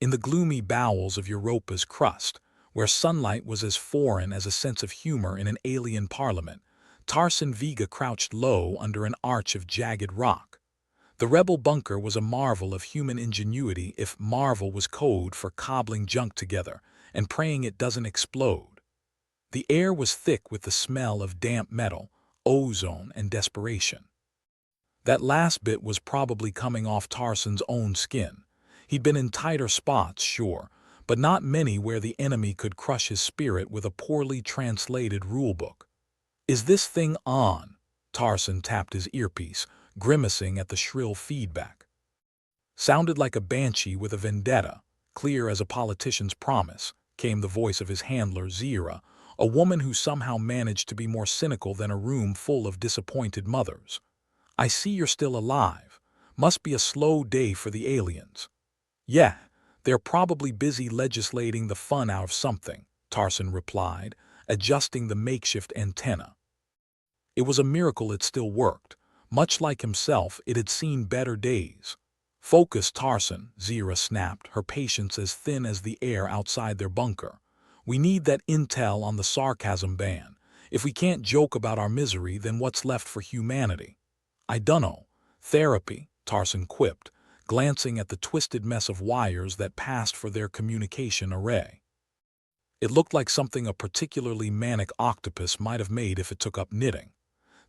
In the gloomy bowels of Europa's crust, where sunlight was as foreign as a sense of humor in an alien parliament, Tarson Vega crouched low under an arch of jagged rock. The rebel bunker was a marvel of human ingenuity, if marvel was code for cobbling junk together and praying it doesn't explode. The air was thick with the smell of damp metal, ozone, and desperation. That last bit was probably coming off Tarson's own skin. He'd been in tighter spots, sure, but not many where the enemy could crush his spirit with a poorly translated rulebook. "Is this thing on?" Tarson tapped his earpiece, grimacing at the shrill feedback. Sounded like a banshee with a vendetta, clear as a politician's promise, came the voice of his handler, Zira, a woman who somehow managed to be more cynical than a room full of disappointed mothers. "I see you're still alive. Must be a slow day for the aliens." "Yeah, they're probably busy legislating the fun out of something," Tarson replied, adjusting the makeshift antenna. It was a miracle it still worked. Much like himself, it had seen better days. "Focus, Tarson," Zira snapped, her patience as thin as the air outside their bunker. "We need that intel on the sarcasm ban. If we can't joke about our misery, then what's left for humanity?" "I dunno. Therapy," Tarson quipped, glancing at the twisted mess of wires that passed for their communication array. It looked like something a particularly manic octopus might have made if it took up knitting.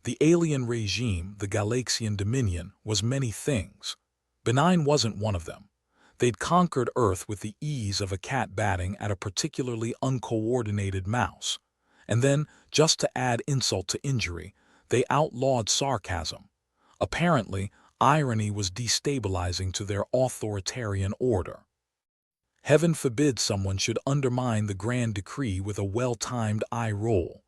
The alien regime, the Galaxian Dominion, was many things. Benign wasn't one of them. They'd conquered Earth with the ease of a cat batting at a particularly uncoordinated mouse. And then, just to add insult to injury, they outlawed sarcasm. Apparently, irony was destabilizing to their authoritarian order. Heaven forbid someone should undermine the grand decree with a well-timed eye roll.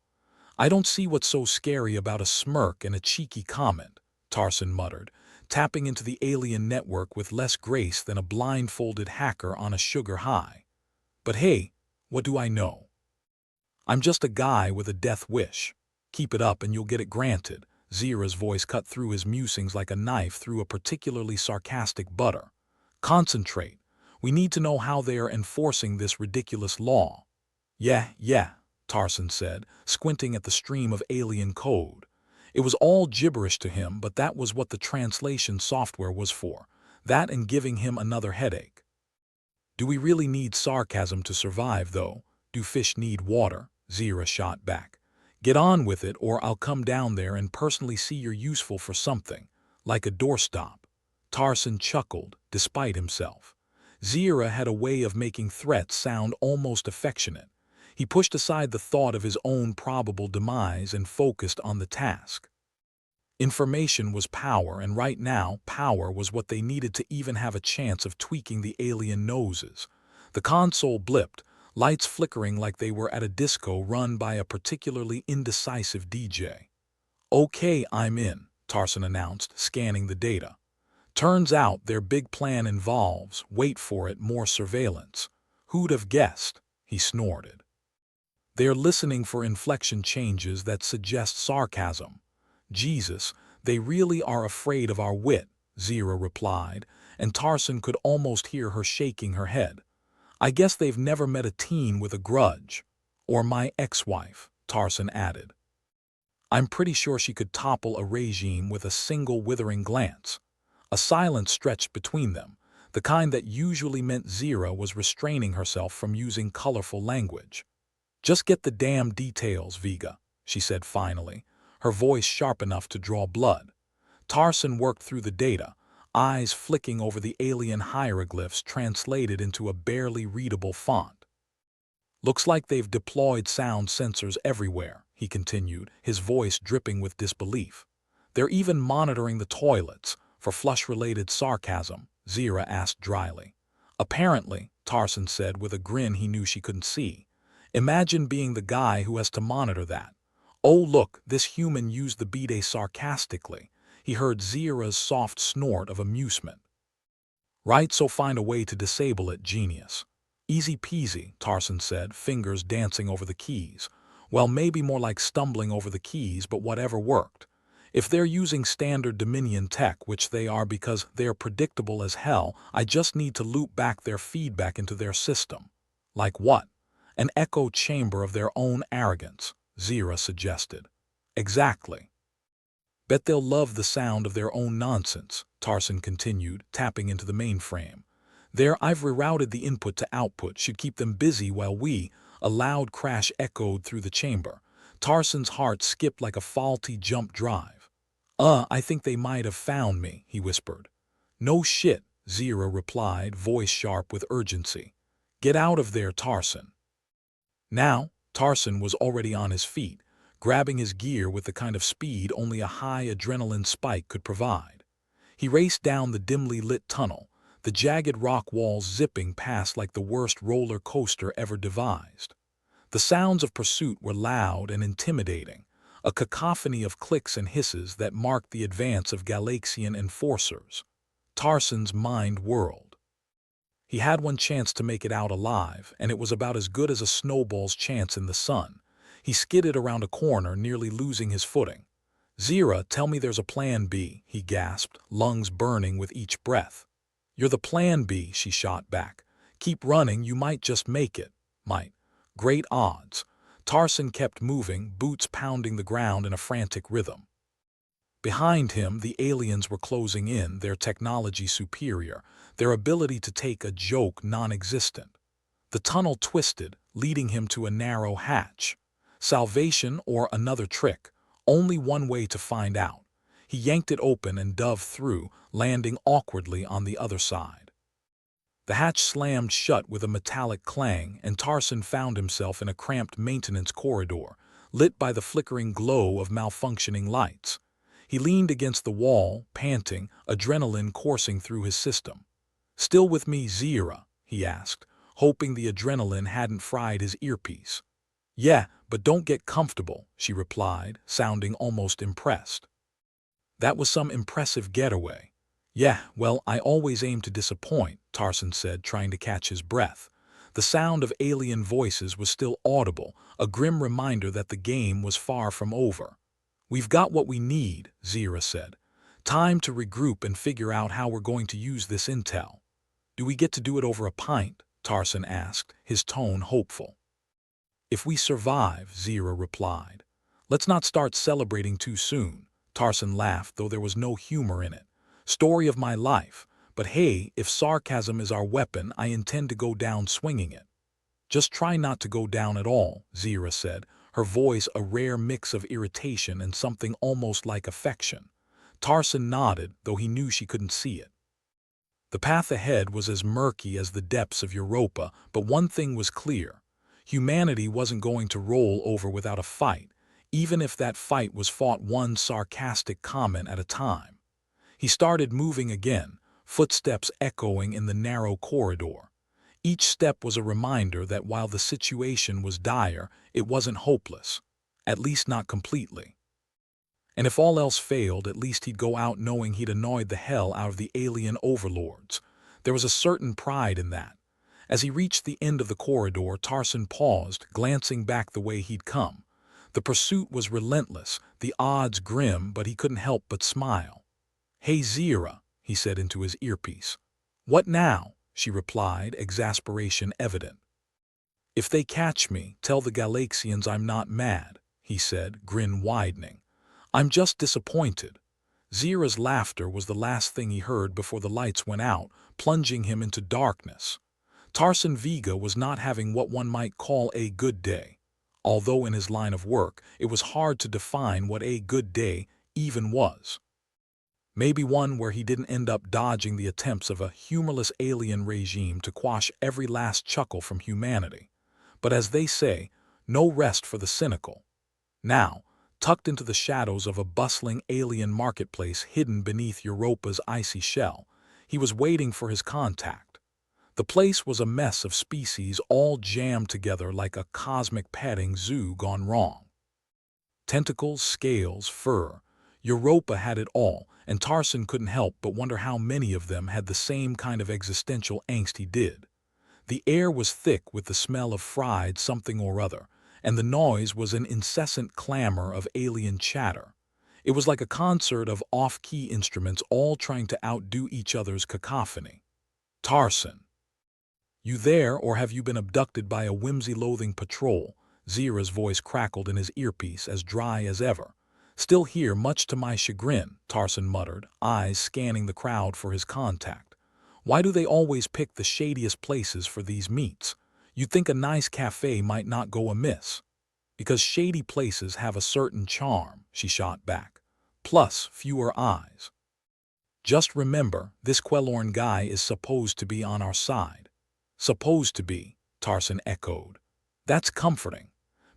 "I don't see what's so scary about a smirk and a cheeky comment," Tarson muttered, tapping into the alien network with less grace than a blindfolded hacker on a sugar high. "But hey, what do I know? I'm just a guy with a death wish. Keep it up and you'll get it granted." Zira's voice cut through his musings like a knife through a particularly sarcastic butter. "Concentrate. We need to know how they are enforcing this ridiculous law." Yeah, Tarson said, squinting at the stream of alien code. It was all gibberish to him, but that was what the translation software was for. That and giving him another headache. "Do we really need sarcasm to survive, though? Do fish need water?" Zira shot back. "Get on with it, or I'll come down there and personally see you're useful for something, like a doorstop." Tarson chuckled, despite himself. Zira had a way of making threats sound almost affectionate. He pushed aside the thought of his own probable demise and focused on the task. Information was power, and right now, power was what they needed to even have a chance of tweaking the alien noses. The console blipped, lights flickering like they were at a disco run by a particularly indecisive DJ. "Okay, I'm in," Tarson announced, scanning the data. "Turns out their big plan involves, wait for it, more surveillance. Who'd have guessed?" he snorted. "They're listening for inflection changes that suggest sarcasm. Jesus, they really are afraid of our wit," Zira replied, and Tarson could almost hear her shaking her head. "I guess they've never met a teen with a grudge. Or my ex-wife," Tarson added. "I'm pretty sure she could topple a regime with a single withering glance." A silence stretched between them, the kind that usually meant Zira was restraining herself from using colorful language. "Just get the damn details, Vega," she said finally, her voice sharp enough to draw blood. Tarson worked through the data, eyes flicking over the alien hieroglyphs translated into a barely readable font. "Looks like they've deployed sound sensors everywhere," he continued, his voice dripping with disbelief. "They're even monitoring the toilets for flush-related sarcasm," Zira asked dryly. "Apparently," Tarson said with a grin he knew she couldn't see. "Imagine being the guy who has to monitor that." "Oh look, this human used the bidet sarcastically." He heard Zira's soft snort of amusement. "Right, so find a way to disable it, genius." "Easy peasy," Tarson said, fingers dancing over the keys. Well, maybe more like stumbling over the keys, but whatever worked. If they're using standard Dominion tech, which they are because they're predictable as hell, I just need to loop back their feedback into their system. Like what? An echo chamber of their own arrogance, Zira suggested. Exactly. Bet they'll love the sound of their own nonsense, Tarson continued, tapping into the mainframe. There, I've rerouted the input to output, should keep them busy while a loud crash echoed through the chamber. Tarson's heart skipped like a faulty jump drive. I think they might have found me, he whispered. No shit, Zira replied, voice sharp with urgency. Get out of there, Tarson. Now, Tarson was already on his feet, grabbing his gear with the kind of speed only a high adrenaline spike could provide. He raced down the dimly lit tunnel, the jagged rock walls zipping past like the worst roller coaster ever devised. The sounds of pursuit were loud and intimidating, a cacophony of clicks and hisses that marked the advance of Galaxian enforcers. Tarson's mind whirled. He had one chance to make it out alive, and it was about as good as a snowball's chance in the sun. He skidded around a corner, nearly losing his footing. Zira, tell me there's a plan B, he gasped, lungs burning with each breath. You're the plan B, she shot back. Keep running, you might just make it. Might. Great odds. Tarson kept moving, boots pounding the ground in a frantic rhythm. Behind him, the aliens were closing in, their technology superior, their ability to take a joke non-existent. The tunnel twisted, leading him to a narrow hatch. Salvation or another trick, only one way to find out. He yanked it open and dove through, landing awkwardly on the other side. The hatch slammed shut with a metallic clang, and Tarson found himself in a cramped maintenance corridor, lit by the flickering glow of malfunctioning lights. He leaned against the wall, panting, adrenaline coursing through his system. Still with me, Zira? He asked, hoping the adrenaline hadn't fried his earpiece. Yeah, but don't get comfortable, she replied, sounding almost impressed. That was some impressive getaway. Yeah, well, I always aim to disappoint, Tarson said, trying to catch his breath. The sound of alien voices was still audible, a grim reminder that the game was far from over. We've got what we need, Zira said. Time to regroup and figure out how we're going to use this intel. Do we get to do it over a pint? Tarson asked, his tone hopeful. If we survive, Zira replied. Let's not start celebrating too soon. Tarson laughed, though there was no humor in it. Story of my life, but hey, if sarcasm is our weapon, I intend to go down swinging it. Just try not to go down at all, Zira said, her voice a rare mix of irritation and something almost like affection. Tarson nodded, though he knew she couldn't see it. The path ahead was as murky as the depths of Europa, but one thing was clear. Humanity wasn't going to roll over without a fight, even if that fight was fought one sarcastic comment at a time. He started moving again, footsteps echoing in the narrow corridor. Each step was a reminder that while the situation was dire, it wasn't hopeless, at least not completely. And if all else failed, at least he'd go out knowing he'd annoyed the hell out of the alien overlords. There was a certain pride in that. As he reached the end of the corridor, Tarson paused, glancing back the way he'd come. The pursuit was relentless, the odds grim, but he couldn't help but smile. Hey Zira, he said into his earpiece. What now? She replied, exasperation evident. If they catch me, tell the Galaxians I'm not mad, he said, grin widening. I'm just disappointed. Zira's laughter was the last thing he heard before the lights went out, plunging him into darkness. Tarson Vega was not having what one might call a good day. Although in his line of work, it was hard to define what a good day even was. Maybe one where he didn't end up dodging the attempts of a humorless alien regime to quash every last chuckle from humanity. But as they say, no rest for the cynical. Now, tucked into the shadows of a bustling alien marketplace hidden beneath Europa's icy shell, he was waiting for his contact. The place was a mess of species all jammed together like a cosmic petting zoo gone wrong. Tentacles, scales, fur. Europa had it all, and Tarson couldn't help but wonder how many of them had the same kind of existential angst he did. The air was thick with the smell of fried something or other, and the noise was an incessant clamor of alien chatter. It was like a concert of off-key instruments all trying to outdo each other's cacophony. Tarson. You there, or have you been abducted by a whimsy-loathing patrol? Zira's voice crackled in his earpiece, as dry as ever. Still here, much to my chagrin, Tarson muttered, eyes scanning the crowd for his contact. Why do they always pick the shadiest places for these meets? You'd think a nice cafe might not go amiss. Because shady places have a certain charm, she shot back. Plus, fewer eyes. Just remember, this Quellorn guy is supposed to be on our side. Supposed to be, Tarson echoed. That's comforting.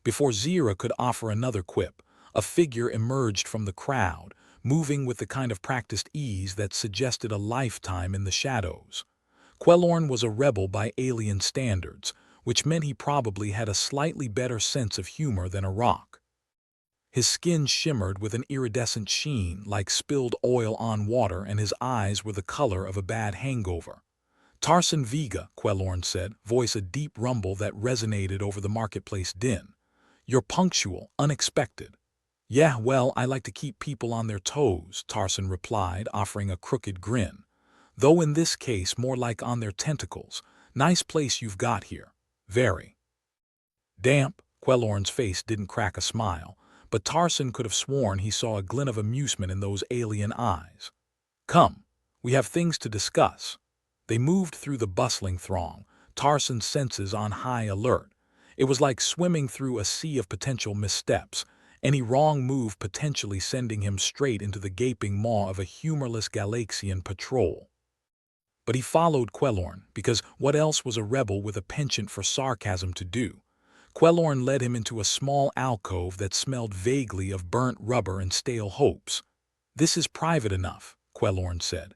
Before Zira could offer another quip, a figure emerged from the crowd, moving with the kind of practiced ease that suggested a lifetime in the shadows. Quellorn was a rebel by alien standards, which meant he probably had a slightly better sense of humor than a rock. His skin shimmered with an iridescent sheen like spilled oil on water, and his eyes were the color of a bad hangover. Tarson Vega, Quellorn said, voice a deep rumble that resonated over the marketplace din. You're punctual, unexpected. Yeah, well, I like to keep people on their toes, Tarson replied, offering a crooked grin. Though in this case more like on their tentacles. Nice place you've got here. Very. Damp, Quellorn's face didn't crack a smile, but Tarson could have sworn he saw a glint of amusement in those alien eyes. Come, we have things to discuss. They moved through the bustling throng, Tarson's senses on high alert. It was like swimming through a sea of potential missteps, any wrong move potentially sending him straight into the gaping maw of a humorless Galaxian patrol. But he followed Quellorn, because what else was a rebel with a penchant for sarcasm to do? Quellorn led him into a small alcove that smelled vaguely of burnt rubber and stale hopes. This is private enough, Quellorn said.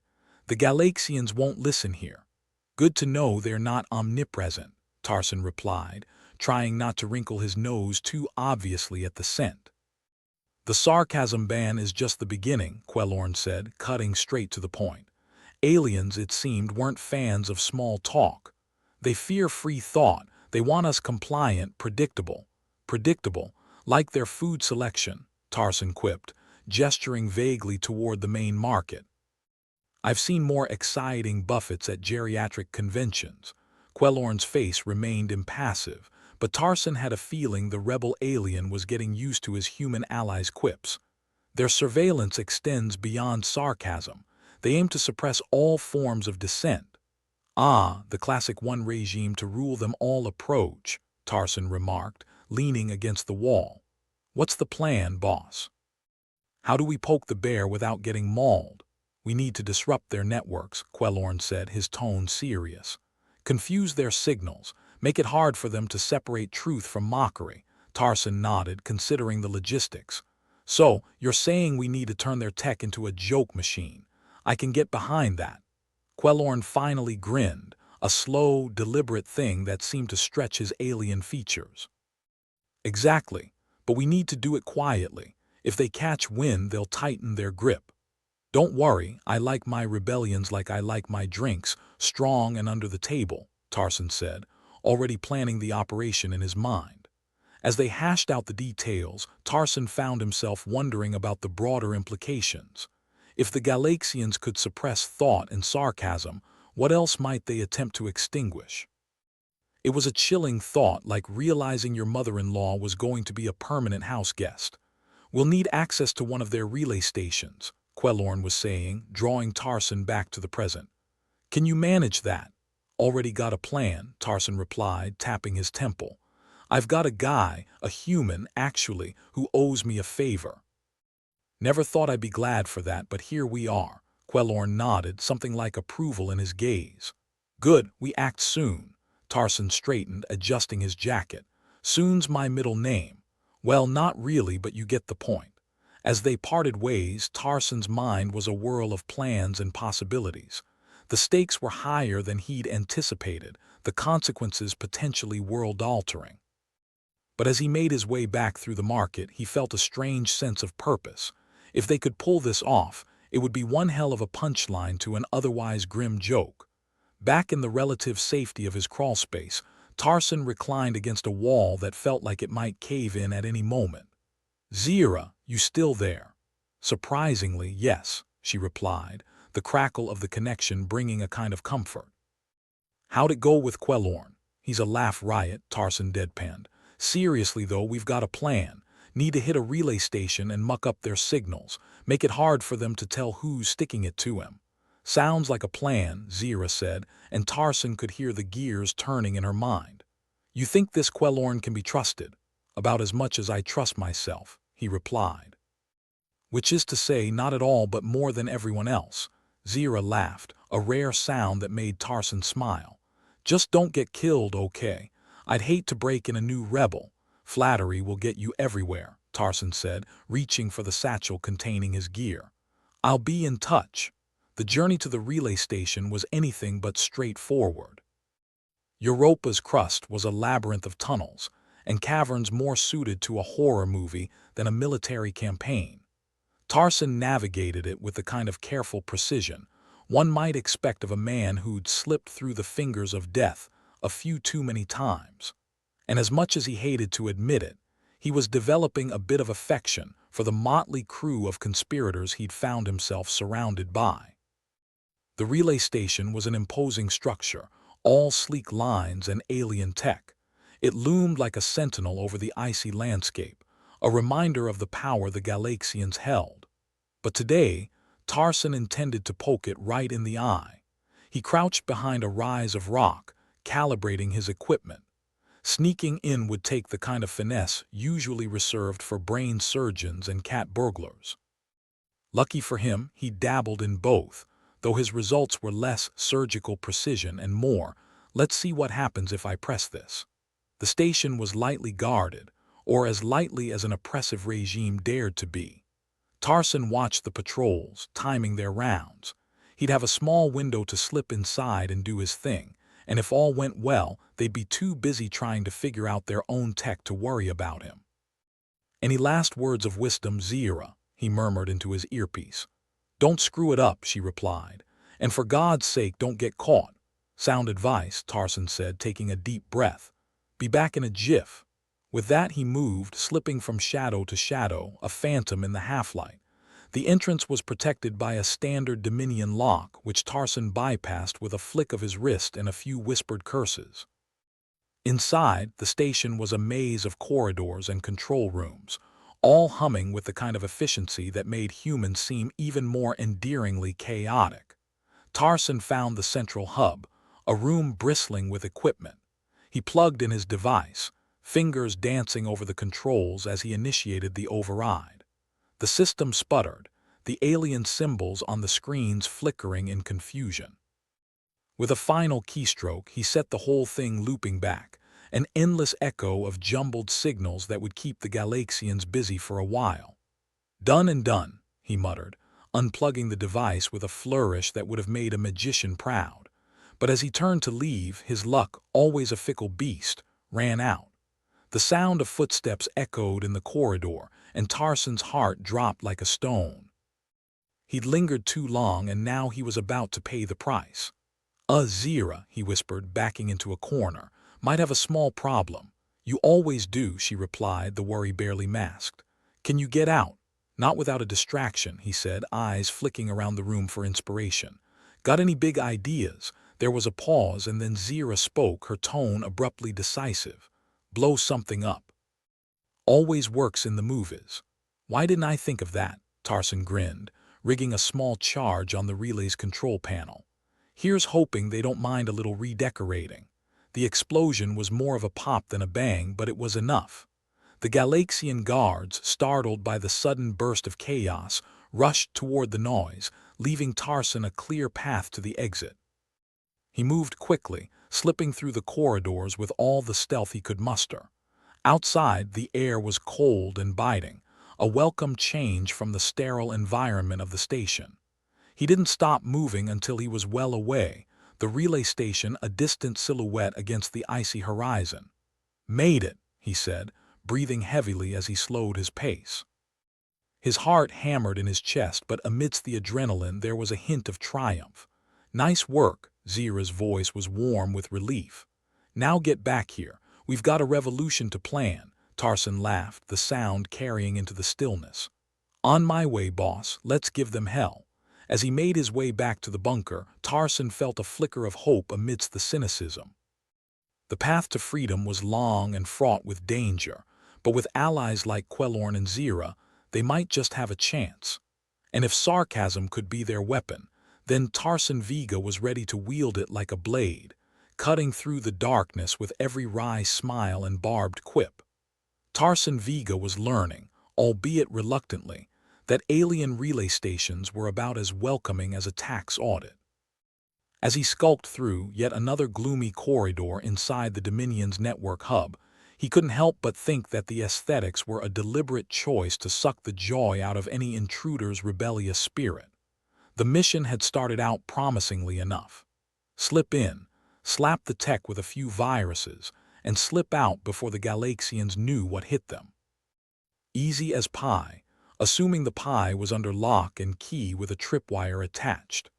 The Galaxians won't listen here. Good to know they're not omnipresent, Tarson replied, trying not to wrinkle his nose too obviously at the scent. The sarcasm ban is just the beginning, Quellorn said, cutting straight to the point. Aliens, it seemed, weren't fans of small talk. They fear free thought. They want us compliant, predictable. Predictable, like their food selection, Tarson quipped, gesturing vaguely toward the main market. I've seen more exciting buffets at geriatric conventions. Quellorn's face remained impassive, but Tarson had a feeling the rebel alien was getting used to his human allies' quips. Their surveillance extends beyond sarcasm. They aim to suppress all forms of dissent. Ah, the classic one regime to rule them all approach, Tarson remarked, leaning against the wall. What's the plan, boss? How do we poke the bear without getting mauled? We need to disrupt their networks, Quellorn said, his tone serious. Confuse their signals, make it hard for them to separate truth from mockery. Tarson nodded, considering the logistics. So, you're saying we need to turn their tech into a joke machine. I can get behind that. Quellorn finally grinned, a slow, deliberate thing that seemed to stretch his alien features. Exactly, but we need to do it quietly. If they catch wind, they'll tighten their grip. Don't worry, I like my rebellions like I like my drinks, strong and under the table, Tarson said, already planning the operation in his mind. As they hashed out the details, Tarson found himself wondering about the broader implications. If the Galaxians could suppress thought and sarcasm, what else might they attempt to extinguish? It was a chilling thought, like realizing your mother-in-law was going to be a permanent house guest. We'll need access to one of their relay stations, Quellorn was saying, drawing Tarson back to the present. Can you manage that? Already got a plan, Tarson replied, tapping his temple. I've got a guy, a human, actually, who owes me a favor. Never thought I'd be glad for that, but here we are. Quellorn nodded, something like approval in his gaze. Good, we act soon. Tarson straightened, adjusting his jacket. Soon's my middle name. Well, not really, but you get the point. As they parted ways, Tarson's mind was a whirl of plans and possibilities. The stakes were higher than he'd anticipated, the consequences potentially world-altering. But as he made his way back through the market, he felt a strange sense of purpose. If they could pull this off, it would be one hell of a punchline to an otherwise grim joke. Back in the relative safety of his crawlspace, Tarson reclined against a wall that felt like it might cave in at any moment. Zira, you still there? Surprisingly, yes, she replied, the crackle of the connection bringing a kind of comfort. How'd it go with Quellorn? He's a laugh riot, Tarson deadpanned. Seriously though, we've got a plan. Need to hit a relay station and muck up their signals. Make it hard for them to tell who's sticking it to him. Sounds like a plan, Zira said, and Tarson could hear the gears turning in her mind. You think this Quellorn can be trusted? About as much as I trust myself, he replied. Which is to say, not at all, but more than everyone else. Zira laughed, a rare sound that made Tarson smile. Just don't get killed, okay? I'd hate to break in a new rebel. Flattery will get you everywhere, Tarson said, reaching for the satchel containing his gear. I'll be in touch. The journey to the relay station was anything but straightforward. Europa's crust was a labyrinth of tunnels and caverns more suited to a horror movie than a military campaign. Tarson navigated it with the kind of careful precision one might expect of a man who'd slipped through the fingers of death a few too many times. And as much as he hated to admit it, he was developing a bit of affection for the motley crew of conspirators he'd found himself surrounded by. The relay station was an imposing structure, all sleek lines and alien tech. It loomed like a sentinel over the icy landscape, a reminder of the power the Galaxians held. But today, Tarson intended to poke it right in the eye. He crouched behind a rise of rock, calibrating his equipment. Sneaking in would take the kind of finesse usually reserved for brain surgeons and cat burglars. Lucky for him, he dabbled in both, though his results were less surgical precision and more, let's see what happens if I press this. The station was lightly guarded, or as lightly as an oppressive regime dared to be. Tarson watched the patrols, timing their rounds. He'd have a small window to slip inside and do his thing, and if all went well, they'd be too busy trying to figure out their own tech to worry about him. Any last words of wisdom, Zira? He murmured into his earpiece. Don't screw it up, she replied. And for God's sake, don't get caught. Sound advice, Tarson said, taking a deep breath. Be back in a jiff. With that he moved, slipping from shadow to shadow, a phantom in the half-light. The entrance was protected by a standard Dominion lock, which Tarson bypassed with a flick of his wrist and a few whispered curses. Inside, the station was a maze of corridors and control rooms, all humming with the kind of efficiency that made humans seem even more endearingly chaotic. Tarson found the central hub, a room bristling with equipment. He plugged in his device, fingers dancing over the controls as he initiated the override. The system sputtered, the alien symbols on the screens flickering in confusion. With a final keystroke, he set the whole thing looping back, an endless echo of jumbled signals that would keep the Galaxians busy for a while. Done and done, he muttered, unplugging the device with a flourish that would have made a magician proud. But as he turned to leave, his luck, always a fickle beast, ran out. The sound of footsteps echoed in the corridor, and Tarson's heart dropped like a stone. He'd lingered too long, and now he was about to pay the price. Zira, he whispered, backing into a corner. Might have a small problem. You always do, she replied, the worry barely masked. Can you get out? Not without a distraction, he said, eyes flicking around the room for inspiration. Got any big ideas? There was a pause, and then Zira spoke, her tone abruptly decisive. Blow something up. Always works in the movies. Why didn't I think of that? Tarson grinned, rigging a small charge on the relay's control panel. Here's hoping they don't mind a little redecorating. The explosion was more of a pop than a bang, but it was enough. The Galaxian guards, startled by the sudden burst of chaos, rushed toward the noise, leaving Tarson a clear path to the exit. He moved quickly, slipping through the corridors with all the stealth he could muster. Outside, the air was cold and biting, a welcome change from the sterile environment of the station. He didn't stop moving until he was well away, the relay station a distant silhouette against the icy horizon. Made it, he said, breathing heavily as he slowed his pace. His heart hammered in his chest, but amidst the adrenaline there was a hint of triumph. Nice work, Zira's voice was warm with relief. Now get back here. We've got a revolution to plan, Tarson laughed, the sound carrying into the stillness. On my way, boss, let's give them hell. As he made his way back to the bunker, Tarson felt a flicker of hope amidst the cynicism. The path to freedom was long and fraught with danger, but with allies like Quellorn and Zira, they might just have a chance. And if sarcasm could be their weapon, then Tarson Vega was ready to wield it like a blade, cutting through the darkness with every wry smile and barbed quip. Tarson Vega was learning, albeit reluctantly, that alien relay stations were about as welcoming as a tax audit. As he skulked through yet another gloomy corridor inside the Dominion's network hub, he couldn't help but think that the aesthetics were a deliberate choice to suck the joy out of any intruder's rebellious spirit. The mission had started out promisingly enough. Slip in, slap the tech with a few viruses, and slip out before the Galaxians knew what hit them. Easy as pie, assuming the pie was under lock and key with a tripwire attached.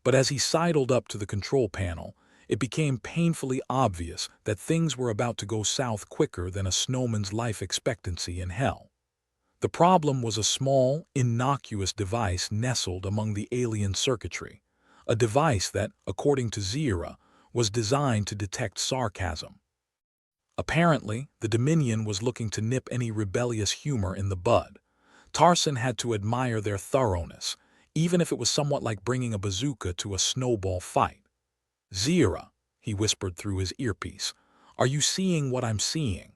But as he sidled up to the control panel, it became painfully obvious that things were about to go south quicker than a snowman's life expectancy in hell. The problem was a small, innocuous device nestled among the alien circuitry, a device that, according to Zira, was designed to detect sarcasm. Apparently, the Dominion was looking to nip any rebellious humor in the bud. Tarson had to admire their thoroughness, even if it was somewhat like bringing a bazooka to a snowball fight. "Zira," he whispered through his earpiece, "are you seeing what I'm seeing?"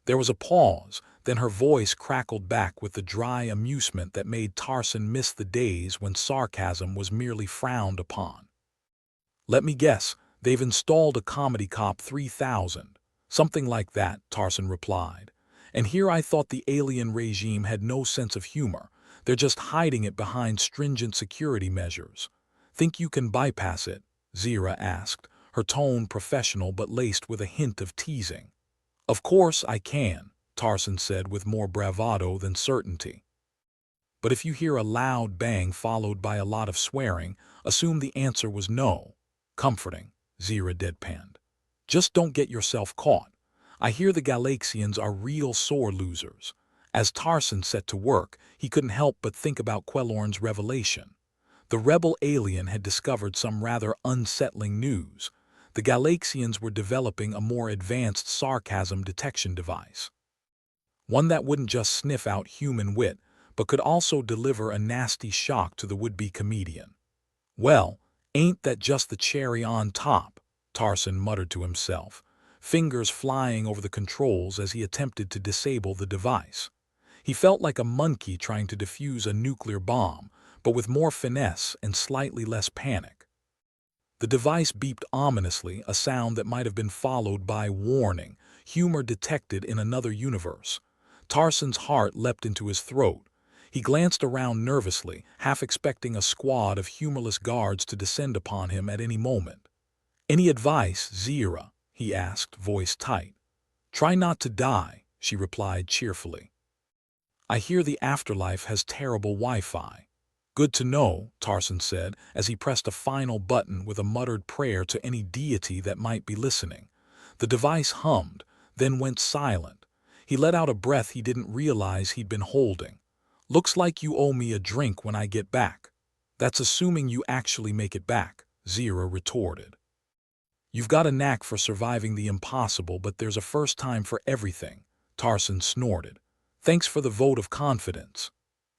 There was a pause, then her voice crackled back with the dry amusement that made Tarson miss the days when sarcasm was merely frowned upon. "Let me guess, they've installed a Comedy Cop 3000. Something like that," Tarson replied. "And here I thought the alien regime had no sense of humor. They're just hiding it behind stringent security measures. Think you can bypass it?" Zira asked, her tone professional but laced with a hint of teasing. "Of course I can," Tarson said with more bravado than certainty. "But if you hear a loud bang followed by a lot of swearing, assume the answer was no." "Comforting," Zira deadpanned. "Just don't get yourself caught. I hear the Galaxians are real sore losers." As Tarson set to work, he couldn't help but think about Quellorn's revelation. The rebel alien had discovered some rather unsettling news. The Galaxians were developing a more advanced sarcasm detection device. One that wouldn't just sniff out human wit, but could also deliver a nasty shock to the would-be comedian. "Well, ain't that just the cherry on top?" Tarson muttered to himself, fingers flying over the controls as he attempted to disable the device. He felt like a monkey trying to defuse a nuclear bomb, but with more finesse and slightly less panic. The device beeped ominously, a sound that might have been followed by "warning, humor detected in another universe." Tarson's heart leapt into his throat. He glanced around nervously, half expecting a squad of humorless guards to descend upon him at any moment. "Any advice, Zira?" he asked, voice tight. "Try not to die," she replied cheerfully. "I hear the afterlife has terrible Wi-Fi." "Good to know," Tarson said as he pressed a final button with a muttered prayer to any deity that might be listening. The device hummed, then went silent. He let out a breath he didn't realize he'd been holding. "Looks like you owe me a drink when I get back." "That's assuming you actually make it back," Zira retorted. "You've got a knack for surviving the impossible, but there's a first time for everything," Tarson snorted. "Thanks for the vote of confidence."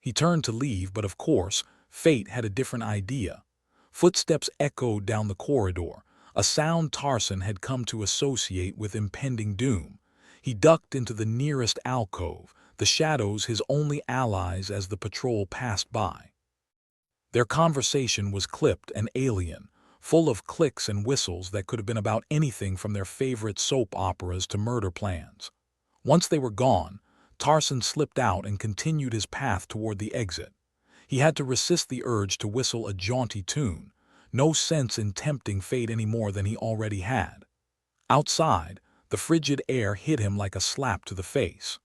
He turned to leave, but of course, fate had a different idea. Footsteps echoed down the corridor, a sound Tarson had come to associate with impending doom. He ducked into the nearest alcove, the shadows his only allies as the patrol passed by. Their conversation was clipped and alien, full of clicks and whistles that could have been about anything from their favorite soap operas to murder plans. Once they were gone, Tarson slipped out and continued his path toward the exit. He had to resist the urge to whistle a jaunty tune, no sense in tempting fate any more than he already had. Outside, the frigid air hit him like a slap to the face.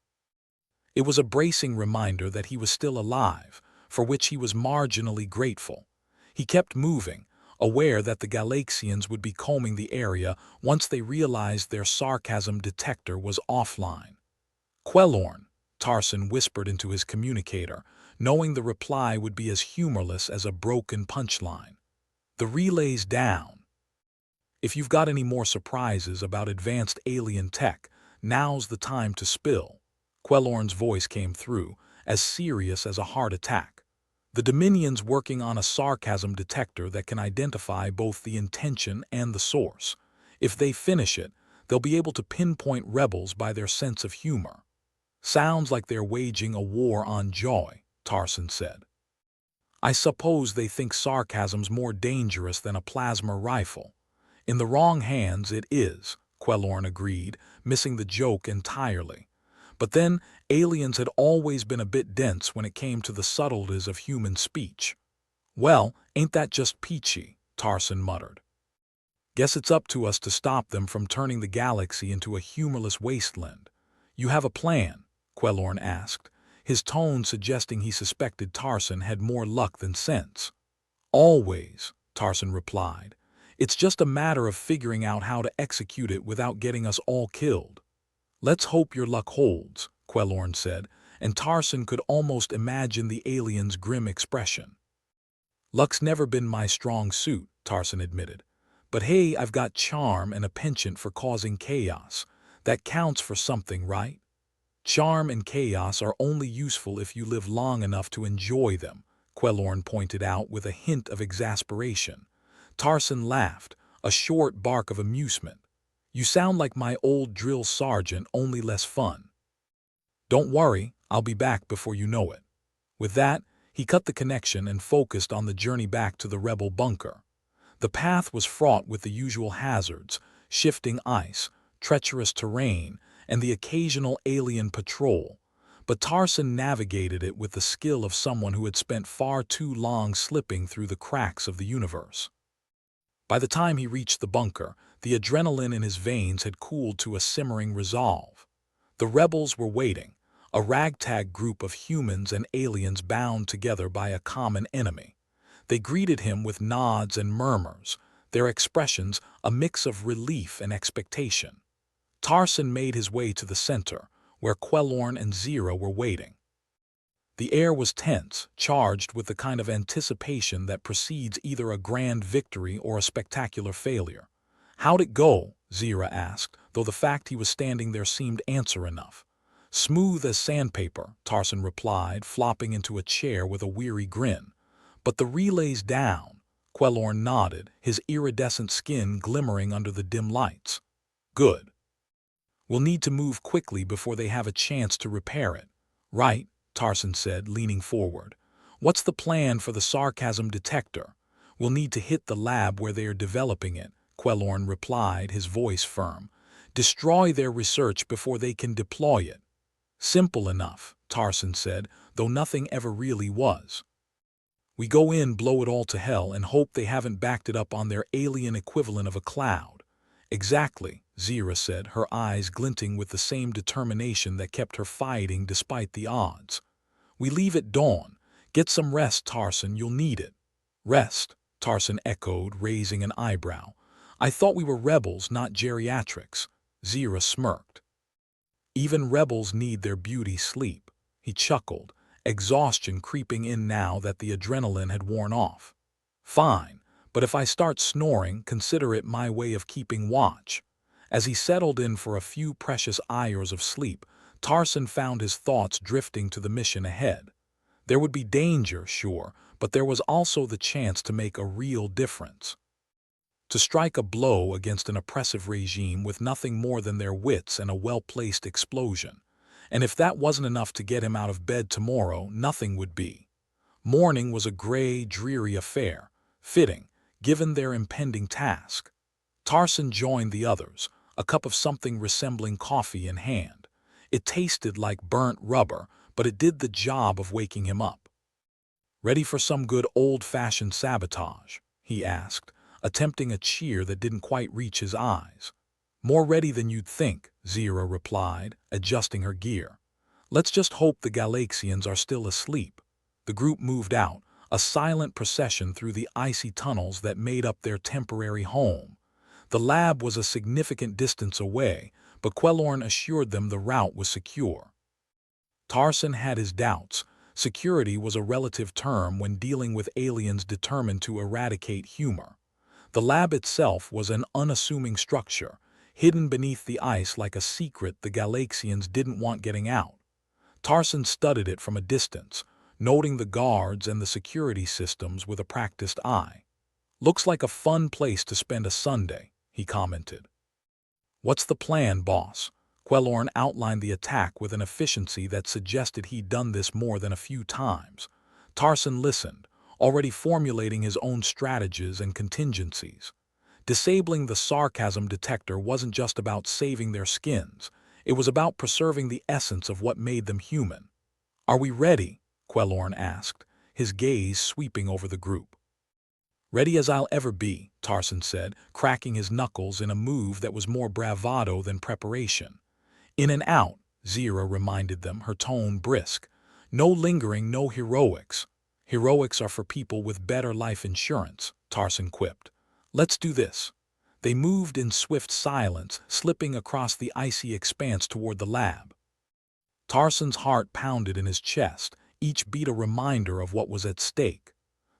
It was a bracing reminder that he was still alive, for which he was marginally grateful. He kept moving, aware that the Galaxians would be combing the area once they realized their sarcasm detector was offline. "Quellorn," Tarson whispered into his communicator, knowing the reply would be as humorless as a broken punchline. The relay's down. If you've got any more surprises about advanced alien tech, now's the time to spill. Quellorn's voice came through, as serious as a heart attack. The Dominion's working on a sarcasm detector that can identify both the intention and the source. If they finish it, they'll be able to pinpoint rebels by their sense of humor. Sounds like they're waging a war on joy, Tarson said. I suppose they think sarcasm's more dangerous than a plasma rifle. In the wrong hands it is, Quellorn agreed, missing the joke entirely. But then, aliens had always been a bit dense when it came to the subtleties of human speech. Well, ain't that just peachy, Tarson muttered. Guess it's up to us to stop them from turning the galaxy into a humorless wasteland. You have a plan? Quellorn asked, his tone suggesting he suspected Tarson had more luck than sense. Always, Tarson replied. It's just a matter of figuring out how to execute it without getting us all killed. Let's hope your luck holds, Quellorn said, and Tarson could almost imagine the alien's grim expression. Luck's never been my strong suit, Tarson admitted. But hey, I've got charm and a penchant for causing chaos. That counts for something, right? Charm and chaos are only useful if you live long enough to enjoy them, Quellorn pointed out with a hint of exasperation. Tarson laughed, a short bark of amusement. You sound like my old drill sergeant, only less fun. Don't worry, I'll be back before you know it. With that, he cut the connection and focused on the journey back to the rebel bunker. The path was fraught with the usual hazards, shifting ice, treacherous terrain, and the occasional alien patrol, but Tarson navigated it with the skill of someone who had spent far too long slipping through the cracks of the universe. By the time he reached the bunker, the adrenaline in his veins had cooled to a simmering resolve. The rebels were waiting, a ragtag group of humans and aliens bound together by a common enemy. They greeted him with nods and murmurs, their expressions a mix of relief and expectation. Tarson made his way to the center, where Quellorn and Zira were waiting. The air was tense, charged with the kind of anticipation that precedes either a grand victory or a spectacular failure. How'd it go? Zira asked, though the fact he was standing there seemed answer enough. Smooth as sandpaper, Tarson replied, flopping into a chair with a weary grin. But the relay's down. Quellorn nodded, his iridescent skin glimmering under the dim lights. Good. We'll need to move quickly before they have a chance to repair it. Right, Tarson said, leaning forward. What's the plan for the sarcasm detector? We'll need to hit the lab where they are developing it, Quellorn replied, his voice firm. Destroy their research before they can deploy it. Simple enough, Tarson said, though nothing ever really was. We go in, blow it all to hell, and hope they haven't backed it up on their alien equivalent of a cloud. Exactly, Zira said, her eyes glinting with the same determination that kept her fighting despite the odds. We leave at dawn. Get some rest, Tarson, you'll need it. Rest, Tarson echoed, raising an eyebrow. I thought we were rebels, not geriatrics. Zira smirked. Even rebels need their beauty sleep. He chuckled, exhaustion creeping in now that the adrenaline had worn off. Fine, but if I start snoring, consider it my way of keeping watch. As he settled in for a few precious hours of sleep, Tarson found his thoughts drifting to the mission ahead. There would be danger, sure, but there was also the chance to make a real difference. To strike a blow against an oppressive regime with nothing more than their wits and a well-placed explosion. And if that wasn't enough to get him out of bed tomorrow, nothing would be. Morning was a gray, dreary affair, fitting, given their impending task. Tarson joined the others, a cup of something resembling coffee in hand. It tasted like burnt rubber, but it did the job of waking him up. Ready for some good old-fashioned sabotage? He asked, attempting a cheer that didn't quite reach his eyes. More ready than you'd think, Zira replied, adjusting her gear. Let's just hope the Galaxians are still asleep. The group moved out, a silent procession through the icy tunnels that made up their temporary home. The lab was a significant distance away, but Quellorn assured them the route was secure. Tarson had his doubts, Security was a relative term when dealing with aliens determined to eradicate humor. The lab itself was an unassuming structure, hidden beneath the ice like a secret the Galaxians didn't want getting out. Tarson studied it from a distance, noting the guards and the security systems with a practiced eye. "Looks like a fun place to spend a Sunday," he commented. "What's the plan, boss?" Quellorn outlined the attack with an efficiency that suggested he'd done this more than a few times. Tarson listened, already formulating his own strategies and contingencies. Disabling the sarcasm detector wasn't just about saving their skins, it was about preserving the essence of what made them human. "Are we ready?" Quellorn asked, his gaze sweeping over the group. "Ready as I'll ever be," Tarson said, cracking his knuckles in a move that was more bravado than preparation. "In and out," Zira reminded them, her tone brisk. "No lingering, no heroics." "Heroics are for people with better life insurance," Tarson quipped. "Let's do this." They moved in swift silence, slipping across the icy expanse toward the lab. Tarson's heart pounded in his chest, each beat a reminder of what was at stake.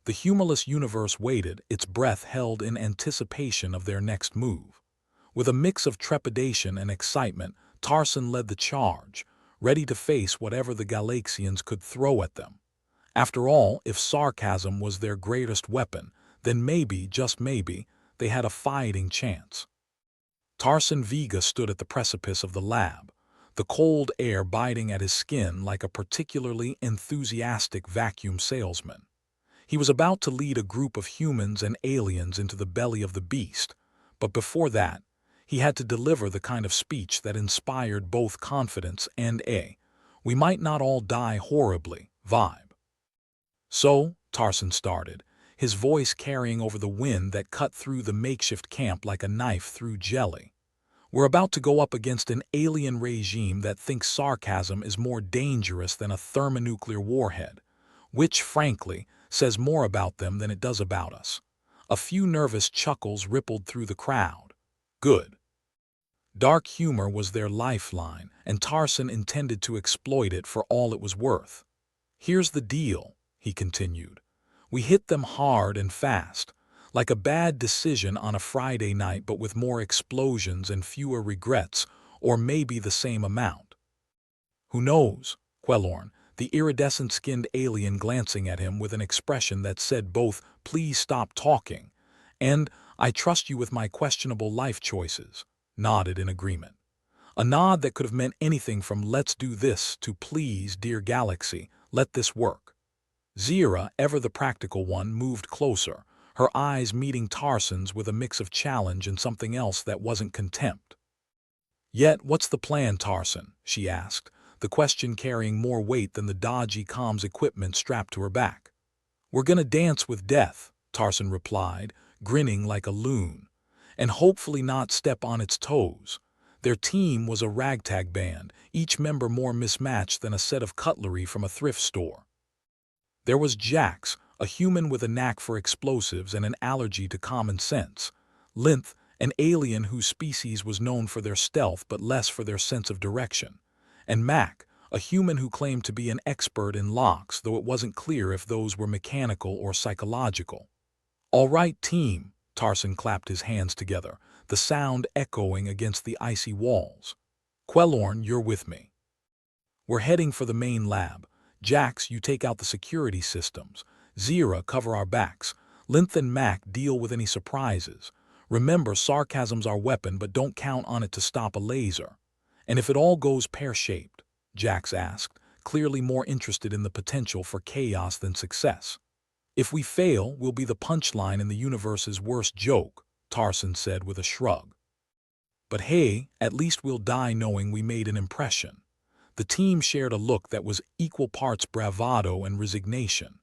The humorless universe waited, its breath held in anticipation of their next move. With a mix of trepidation and excitement, Tarson led the charge, ready to face whatever the Galaxians could throw at them. After all, if sarcasm was their greatest weapon, then maybe, just maybe, they had a fighting chance. Tarson Vega stood at the precipice of the lab, the cold air biting at his skin like a particularly enthusiastic vacuum salesman. He was about to lead a group of humans and aliens into the belly of the beast, but before that, he had to deliver the kind of speech that inspired both confidence and "we might not all die horribly" vibe. "So," Tarson started, his voice carrying over the wind that cut through the makeshift camp like a knife through jelly. "We're about to go up against an alien regime that thinks sarcasm is more dangerous than a thermonuclear warhead, which, frankly, says more about them than it does about us." A few nervous chuckles rippled through the crowd. Good. Dark humor was their lifeline, and Tarson intended to exploit it for all it was worth. "Here's the deal," he continued. "We hit them hard and fast, like a bad decision on a Friday night but with more explosions and fewer regrets, or maybe the same amount." "Who knows?" Quellorn, the iridescent-skinned alien glancing at him with an expression that said both "please stop talking" and "I trust you with my questionable life choices," nodded in agreement. A nod that could have meant anything from "let's do this" to "please, dear Galaxy, let this work." Zira, ever the practical one, moved closer, her eyes meeting Tarson's with a mix of challenge and something else that wasn't contempt. "Yet, what's the plan, Tarson?" she asked, the question carrying more weight than the dodgy comms equipment strapped to her back. "We're gonna dance with death," Tarson replied, grinning like a loon, "and hopefully not step on its toes." Their team was a ragtag band, each member more mismatched than a set of cutlery from a thrift store. There was Jax, a human with a knack for explosives and an allergy to common sense. Linth, an alien whose species was known for their stealth but less for their sense of direction. And Mac, a human who claimed to be an expert in locks, though it wasn't clear if those were mechanical or psychological. "All right, team," Tarson clapped his hands together, the sound echoing against the icy walls. "Quellorn, you're with me. We're heading for the main lab. Jax, you take out the security systems. Zira, cover our backs. Linth and Mac, deal with any surprises. Remember, sarcasm's our weapon, but don't count on it to stop a laser." "And if it all goes pear-shaped?" Jax asked, clearly more interested in the potential for chaos than success. "If we fail, we'll be the punchline in the universe's worst joke," Tarson said with a shrug. "But hey, at least we'll die knowing we made an impression." The team shared a look that was equal parts bravado and resignation.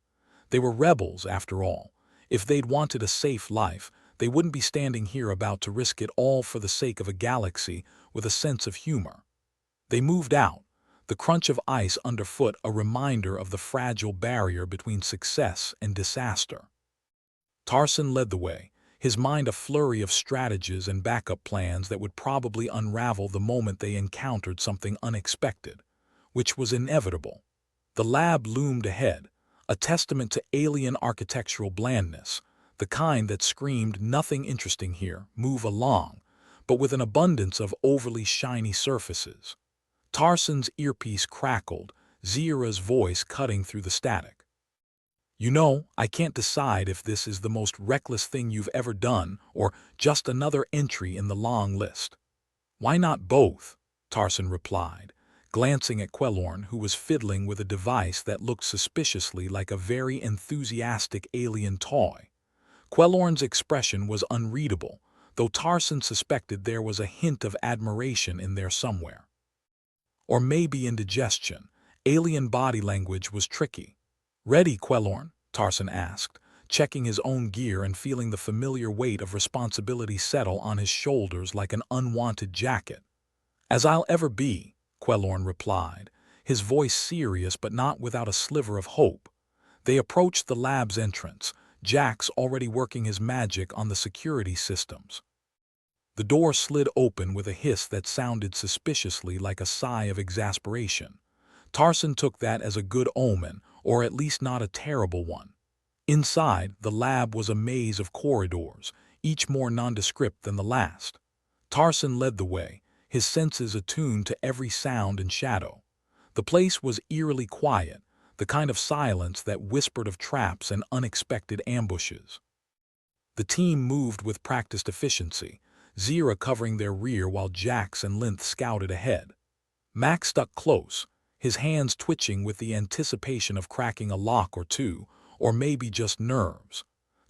They were rebels, after all. If they'd wanted a safe life, they wouldn't be standing here about to risk it all for the sake of a galaxy with a sense of humor. They moved out, the crunch of ice underfoot a reminder of the fragile barrier between success and disaster. Tarson led the way, his mind a flurry of strategies and backup plans that would probably unravel the moment they encountered something unexpected, which was inevitable. The lab loomed ahead, a testament to alien architectural blandness, the kind that screamed nothing interesting here, move along, but with an abundance of overly shiny surfaces. Tarson's earpiece crackled, Zira's voice cutting through the static. You know, I can't decide if this is the most reckless thing you've ever done or just another entry in the long list. Why not both? Tarson replied, glancing at Quellorn, who was fiddling with a device that looked suspiciously like a very enthusiastic alien toy. Quellorn's expression was unreadable, though Tarson suspected there was a hint of admiration in there somewhere. Or maybe indigestion. Alien body language was tricky. Ready, Quellorn? Tarson asked, checking his own gear and feeling the familiar weight of responsibility settle on his shoulders like an unwanted jacket. As I'll ever be, Quellorn replied, his voice serious but not without a sliver of hope. They approached the lab's entrance, Jax already working his magic on the security systems. The door slid open with a hiss that sounded suspiciously like a sigh of exasperation. Tarson took that as a good omen, or at least not a terrible one. Inside, the lab was a maze of corridors, each more nondescript than the last. Tarson led the way, his senses attuned to every sound and shadow. The place was eerily quiet, the kind of silence that whispered of traps and unexpected ambushes. The team moved with practiced efficiency, Zira covering their rear while Jax and Linth scouted ahead. Max stuck close, his hands twitching with the anticipation of cracking a lock or two, or maybe just nerves.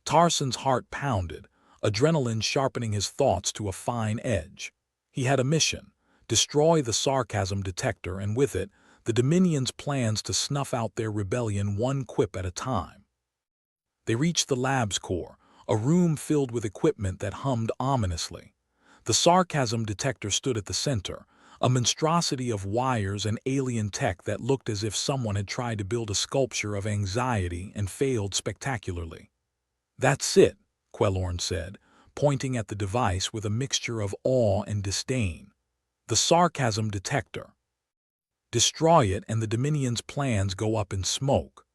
Tarson's heart pounded, adrenaline sharpening his thoughts to a fine edge. He had a mission: destroy the Sarcasm detector and with it, the Dominion's plans to snuff out their rebellion one quip at a time. They reached the lab's core, a room filled with equipment that hummed ominously. The Sarcasm detector stood at the center, a monstrosity of wires and alien tech that looked as if someone had tried to build a sculpture of anxiety and failed spectacularly. That's it, Quellorn said, pointing at the device with a mixture of awe and disdain. The Sarcasm detector. Destroy it and the Dominion's plans go up in smoke.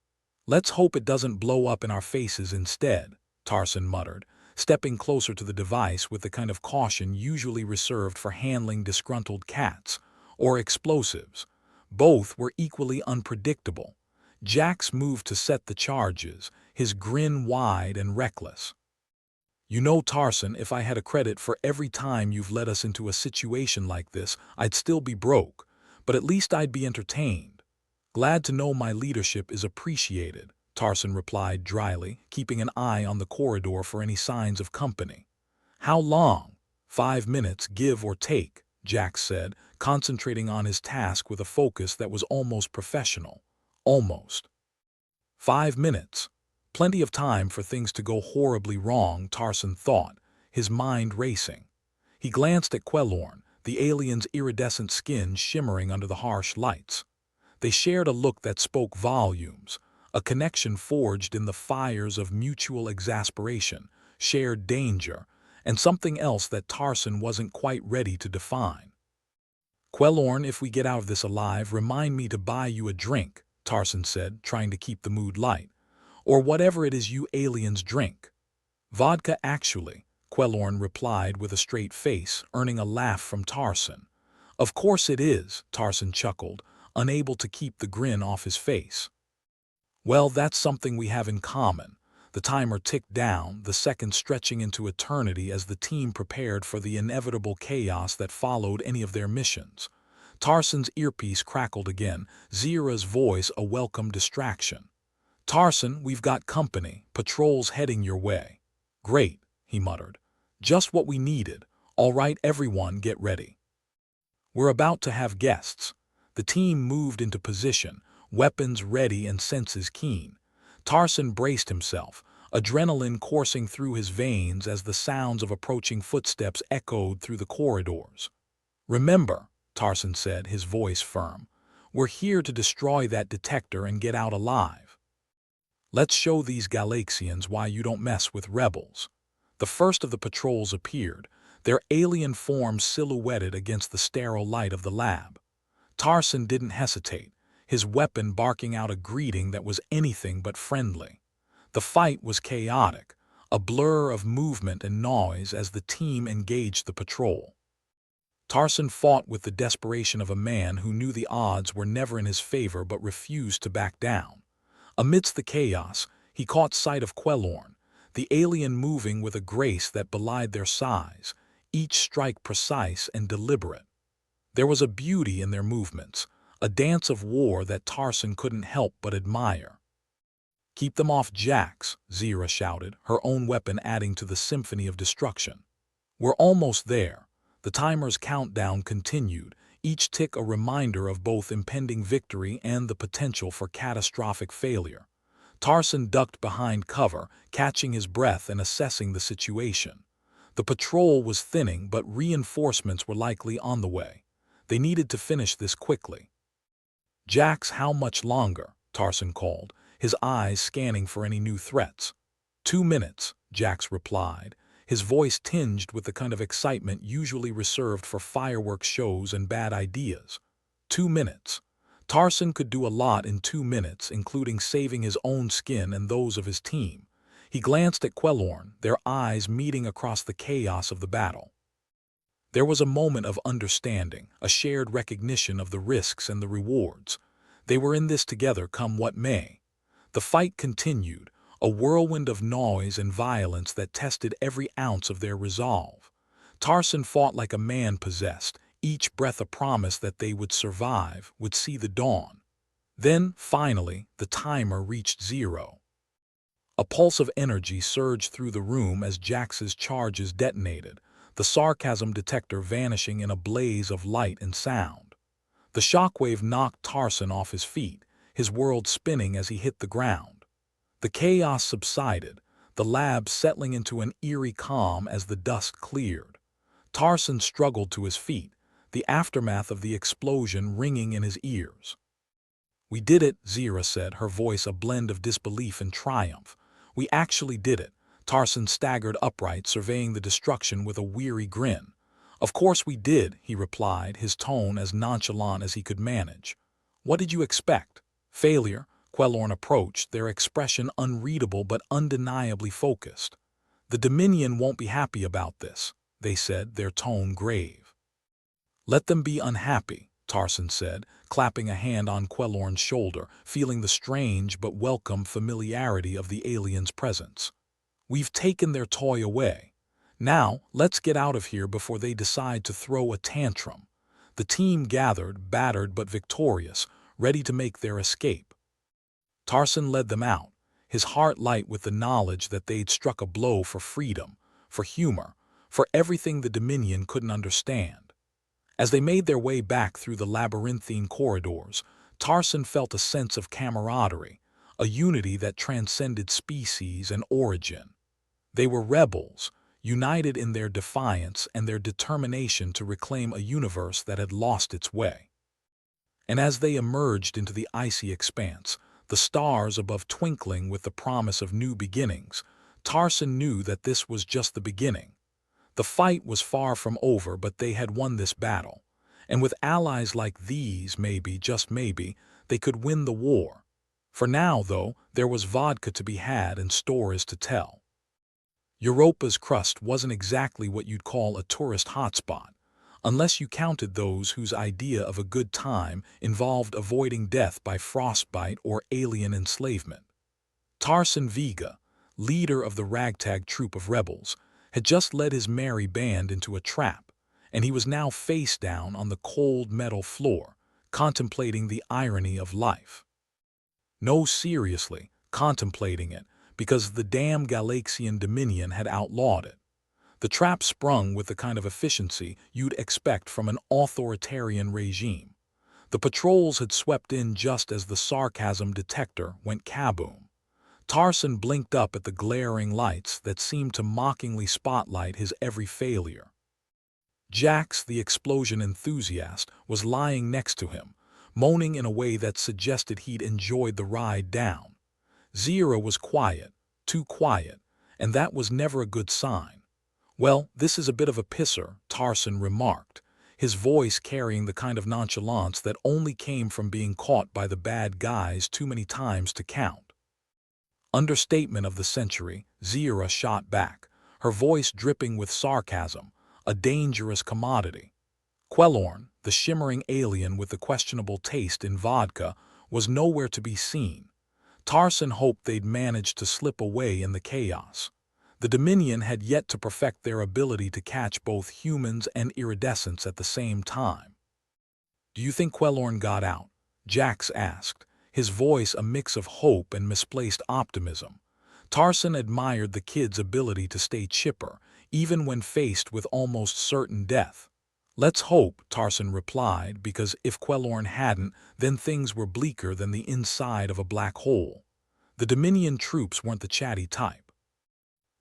Let's hope it doesn't blow up in our faces instead, Tarson muttered, stepping closer to the device with the kind of caution usually reserved for handling disgruntled cats, or explosives. Both were equally unpredictable. Jax moved to set the charges, his grin wide and reckless. You know, Tarson, if I had a credit for every time you've led us into a situation like this, I'd still be broke, but at least I'd be entertained. Glad to know my leadership is appreciated, Tarson replied dryly, keeping an eye on the corridor for any signs of company. How long? 5 minutes, give or take, Jax said, concentrating on his task with a focus that was almost professional. Almost. 5 minutes. Plenty of time for things to go horribly wrong, Tarson thought, his mind racing. He glanced at Quellorn, the alien's iridescent skin shimmering under the harsh lights. They shared a look that spoke volumes, a connection forged in the fires of mutual exasperation, shared danger, and something else that Tarson wasn't quite ready to define. Quellorn, if we get out of this alive, remind me to buy you a drink, Tarson said, trying to keep the mood light. Or whatever it is you aliens drink. Vodka, actually, Quellorn replied with a straight face, earning a laugh from Tarson. Of course it is, Tarson chuckled, unable to keep the grin off his face. Well, that's something we have in common. The timer ticked down, the seconds stretching into eternity as the team prepared for the inevitable chaos that followed any of their missions. Tarson's earpiece crackled again, Zira's voice a welcome distraction. Tarson, we've got company, patrols heading your way. Great, he muttered. Just what we needed. All right, everyone, get ready. We're about to have guests. The team moved into position, weapons ready and senses keen. Tarson braced himself, adrenaline coursing through his veins as the sounds of approaching footsteps echoed through the corridors. Remember, Tarson said, his voice firm, we're here to destroy that detector and get out alive. Let's show these Galaxians why you don't mess with rebels. The first of the patrols appeared, their alien forms silhouetted against the sterile light of the lab. Tarson didn't hesitate, his weapon barking out a greeting that was anything but friendly. The fight was chaotic, a blur of movement and noise as the team engaged the patrol. Tarson fought with the desperation of a man who knew the odds were never in his favor but refused to back down. Amidst the chaos, he caught sight of Quellorn, the alien moving with a grace that belied their size, each strike precise and deliberate. There was a beauty in their movements, a dance of war that Tarson couldn't help but admire. "Keep them off, Jax," Zira shouted, her own weapon adding to the symphony of destruction. "We're almost there." The timer's countdown continued, each tick a reminder of both impending victory and the potential for catastrophic failure. Tarson ducked behind cover, catching his breath and assessing the situation. The patrol was thinning, but reinforcements were likely on the way. They needed to finish this quickly. "Jax, how much longer?" Tarson called, his eyes scanning for any new threats. 2 minutes, Jax replied, his voice tinged with the kind of excitement usually reserved for fireworks shows and bad ideas. 2 minutes. Tarson could do a lot in 2 minutes, including saving his own skin and those of his team. He glanced at Quellorn, their eyes meeting across the chaos of the battle. There was a moment of understanding, a shared recognition of the risks and the rewards. They were in this together, come what may. The fight continued, a whirlwind of noise and violence that tested every ounce of their resolve. Tarson fought like a man possessed, each breath a promise that they would survive, would see the dawn. Then, finally, the timer reached 0. A pulse of energy surged through the room as Jax's charges detonated, the sarcasm detector vanishing in a blaze of light and sound. The shockwave knocked Tarson off his feet, his world spinning as he hit the ground. The chaos subsided, the lab settling into an eerie calm as the dust cleared. Tarson struggled to his feet, the aftermath of the explosion ringing in his ears. "We did it," Zira said, her voice a blend of disbelief and triumph. "We actually did it." Tarson staggered upright, surveying the destruction with a weary grin. "Of course we did," he replied, his tone as nonchalant as he could manage. "What did you expect? Failure?" Quellorn approached, their expression unreadable but undeniably focused. "The Dominion won't be happy about this," they said, their tone grave. "Let them be unhappy," Tarson said, clapping a hand on Quellorn's shoulder, feeling the strange but welcome familiarity of the alien's presence. "We've taken their toy away. Now, let's get out of here before they decide to throw a tantrum." The team gathered, battered but victorious, ready to make their escape. Tarson led them out, his heart light with the knowledge that they'd struck a blow for freedom, for humor, for everything the Dominion couldn't understand. As they made their way back through the labyrinthine corridors, Tarson felt a sense of camaraderie, a unity that transcended species and origin. They were rebels, united in their defiance and their determination to reclaim a universe that had lost its way. And as they emerged into the icy expanse, the stars above twinkling with the promise of new beginnings, Tarson knew that this was just the beginning. The fight was far from over, but they had won this battle. And with allies like these, maybe, just maybe, they could win the war. For now, though, there was vodka to be had and stories to tell. Europa's crust wasn't exactly what you'd call a tourist hotspot, unless you counted those whose idea of a good time involved avoiding death by frostbite or alien enslavement. Tarson Vega, leader of the ragtag troop of rebels, had just led his merry band into a trap, and he was now face down on the cold metal floor, contemplating the irony of life. No, seriously, contemplating it, because the damn Galaxian Dominion had outlawed it. The trap sprung with the kind of efficiency you'd expect from an authoritarian regime. The patrols had swept in just as the sarcasm detector went kaboom. Tarson blinked up at the glaring lights that seemed to mockingly spotlight his every failure. Jax, the explosion enthusiast, was lying next to him, moaning in a way that suggested he'd enjoyed the ride down. Zira was quiet, too quiet, and that was never a good sign. "Well, this is a bit of a pisser," Tarson remarked, his voice carrying the kind of nonchalance that only came from being caught by the bad guys too many times to count. Understatement of the century, Zira shot back, her voice dripping with sarcasm, a dangerous commodity. Quellorn, the shimmering alien with the questionable taste in vodka, was nowhere to be seen. Tarson hoped they'd managed to slip away in the chaos. The Dominion had yet to perfect their ability to catch both humans and iridescents at the same time. "Do you think Quellorn got out?" Jax asked, his voice a mix of hope and misplaced optimism. Tarson admired the kid's ability to stay chipper, even when faced with almost certain death. "Let's hope," Tarson replied, because if Quellorn hadn't, then things were bleaker than the inside of a black hole. The Dominion troops weren't the chatty type.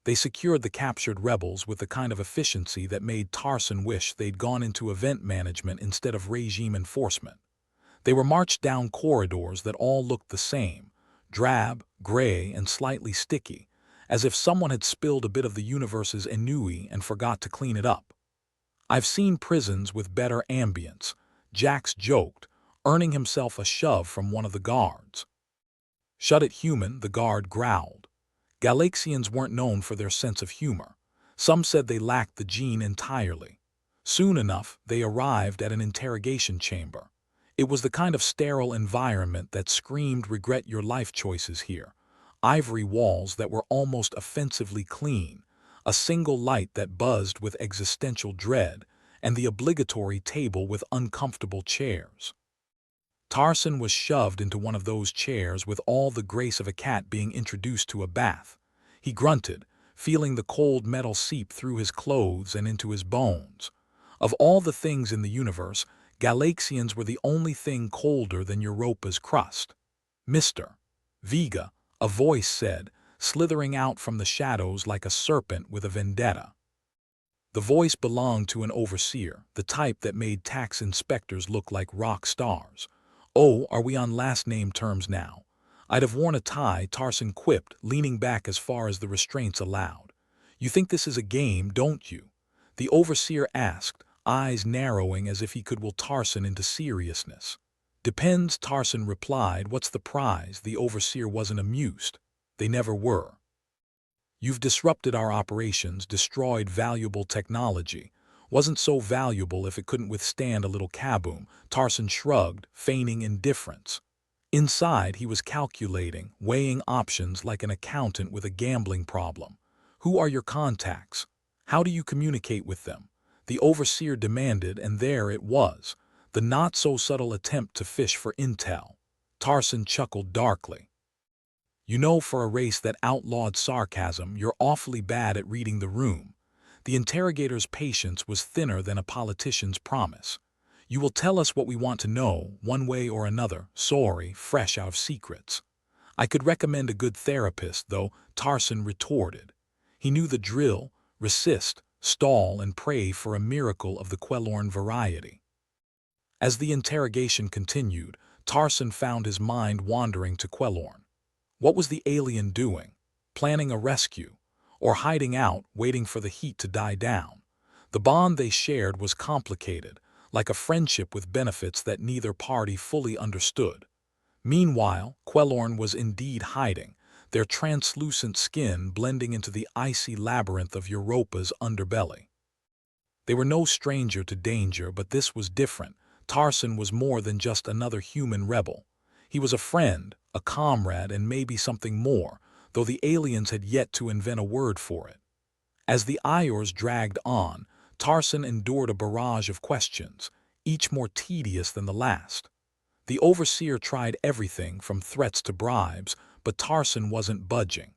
They secured the captured rebels with the kind of efficiency that made Tarson wish they'd gone into event management instead of regime enforcement. They were marched down corridors that all looked the same, drab, gray, and slightly sticky, as if someone had spilled a bit of the universe's ennui and forgot to clean it up. "I've seen prisons with better ambience," Jax joked, earning himself a shove from one of the guards. "Shut it, human," the guard growled. Galaxians weren't known for their sense of humor. Some said they lacked the gene entirely. Soon enough, they arrived at an interrogation chamber. It was the kind of sterile environment that screamed regret your life choices here. Ivory walls that were almost offensively clean, a single light that buzzed with existential dread, and the obligatory table with uncomfortable chairs. Tarson was shoved into one of those chairs with all the grace of a cat being introduced to a bath. He grunted, feeling the cold metal seep through his clothes and into his bones. Of all the things in the universe, Galaxians were the only thing colder than Europa's crust. "Mr. Vega," a voice said, slithering out from the shadows like a serpent with a vendetta. The voice belonged to an overseer, the type that made tax inspectors look like rock stars. "Oh, are we on last-name terms now?" "I'd have worn a tie," Tarson quipped, leaning back as far as the restraints allowed. "You think this is a game, don't you?" the overseer asked, eyes narrowing as if he could will Tarson into seriousness. "Depends," Tarson replied. "What's the prize?" The overseer wasn't amused. They never were. "You've disrupted our operations, destroyed valuable technology. Wasn't so valuable if it couldn't withstand a little kaboom." Tarson shrugged, feigning indifference. Inside, he was calculating, weighing options like an accountant with a gambling problem. "Who are your contacts? How do you communicate with them?" the overseer demanded, and there it was, the not-so-subtle attempt to fish for intel. Tarson chuckled darkly. "You know, for a race that outlawed sarcasm, you're awfully bad at reading the room." The interrogator's patience was thinner than a politician's promise. "You will tell us what we want to know, one way or another. Sorry, fresh out of secrets." "I could recommend a good therapist, though," Tarson retorted. He knew the drill: resist, stall, and pray for a miracle of the Quellorn variety. As the interrogation continued, Tarson found his mind wandering to Quellorn. What was the alien doing? Planning a rescue? Or hiding out, waiting for the heat to die down? The bond they shared was complicated, like a friendship with benefits that neither party fully understood. Meanwhile, Quellorn was indeed hiding, their translucent skin blending into the icy labyrinth of Europa's underbelly. They were no stranger to danger, but this was different. Tarson was more than just another human rebel. He was a friend, a comrade, and maybe something more, though the aliens had yet to invent a word for it. As the hours dragged on, Tarson endured a barrage of questions, each more tedious than the last. The overseer tried everything from threats to bribes, but Tarson wasn't budging.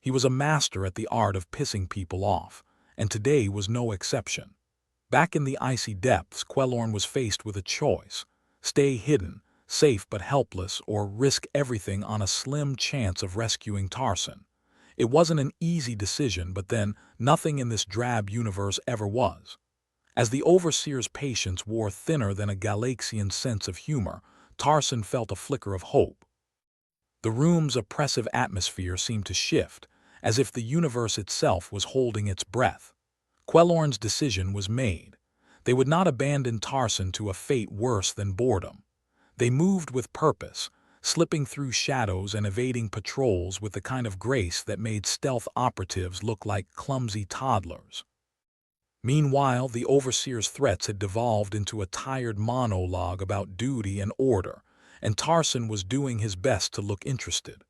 He was a master at the art of pissing people off, and today was no exception. Back in the icy depths, Quellorn was faced with a choice: stay hidden, safe but helpless, or risk everything on a slim chance of rescuing Tarson. It wasn't an easy decision, but then, nothing in this drab universe ever was. As the overseer's patience wore thinner than a Galaxian sense of humor, Tarson felt a flicker of hope. The room's oppressive atmosphere seemed to shift, as if the universe itself was holding its breath. Quellorn's decision was made. They would not abandon Tarson to a fate worse than boredom. They moved with purpose, slipping through shadows and evading patrols with the kind of grace that made stealth operatives look like clumsy toddlers. Meanwhile, the Overseer's threats had devolved into a tired monologue about duty and order, and Tarson was doing his best to look interested.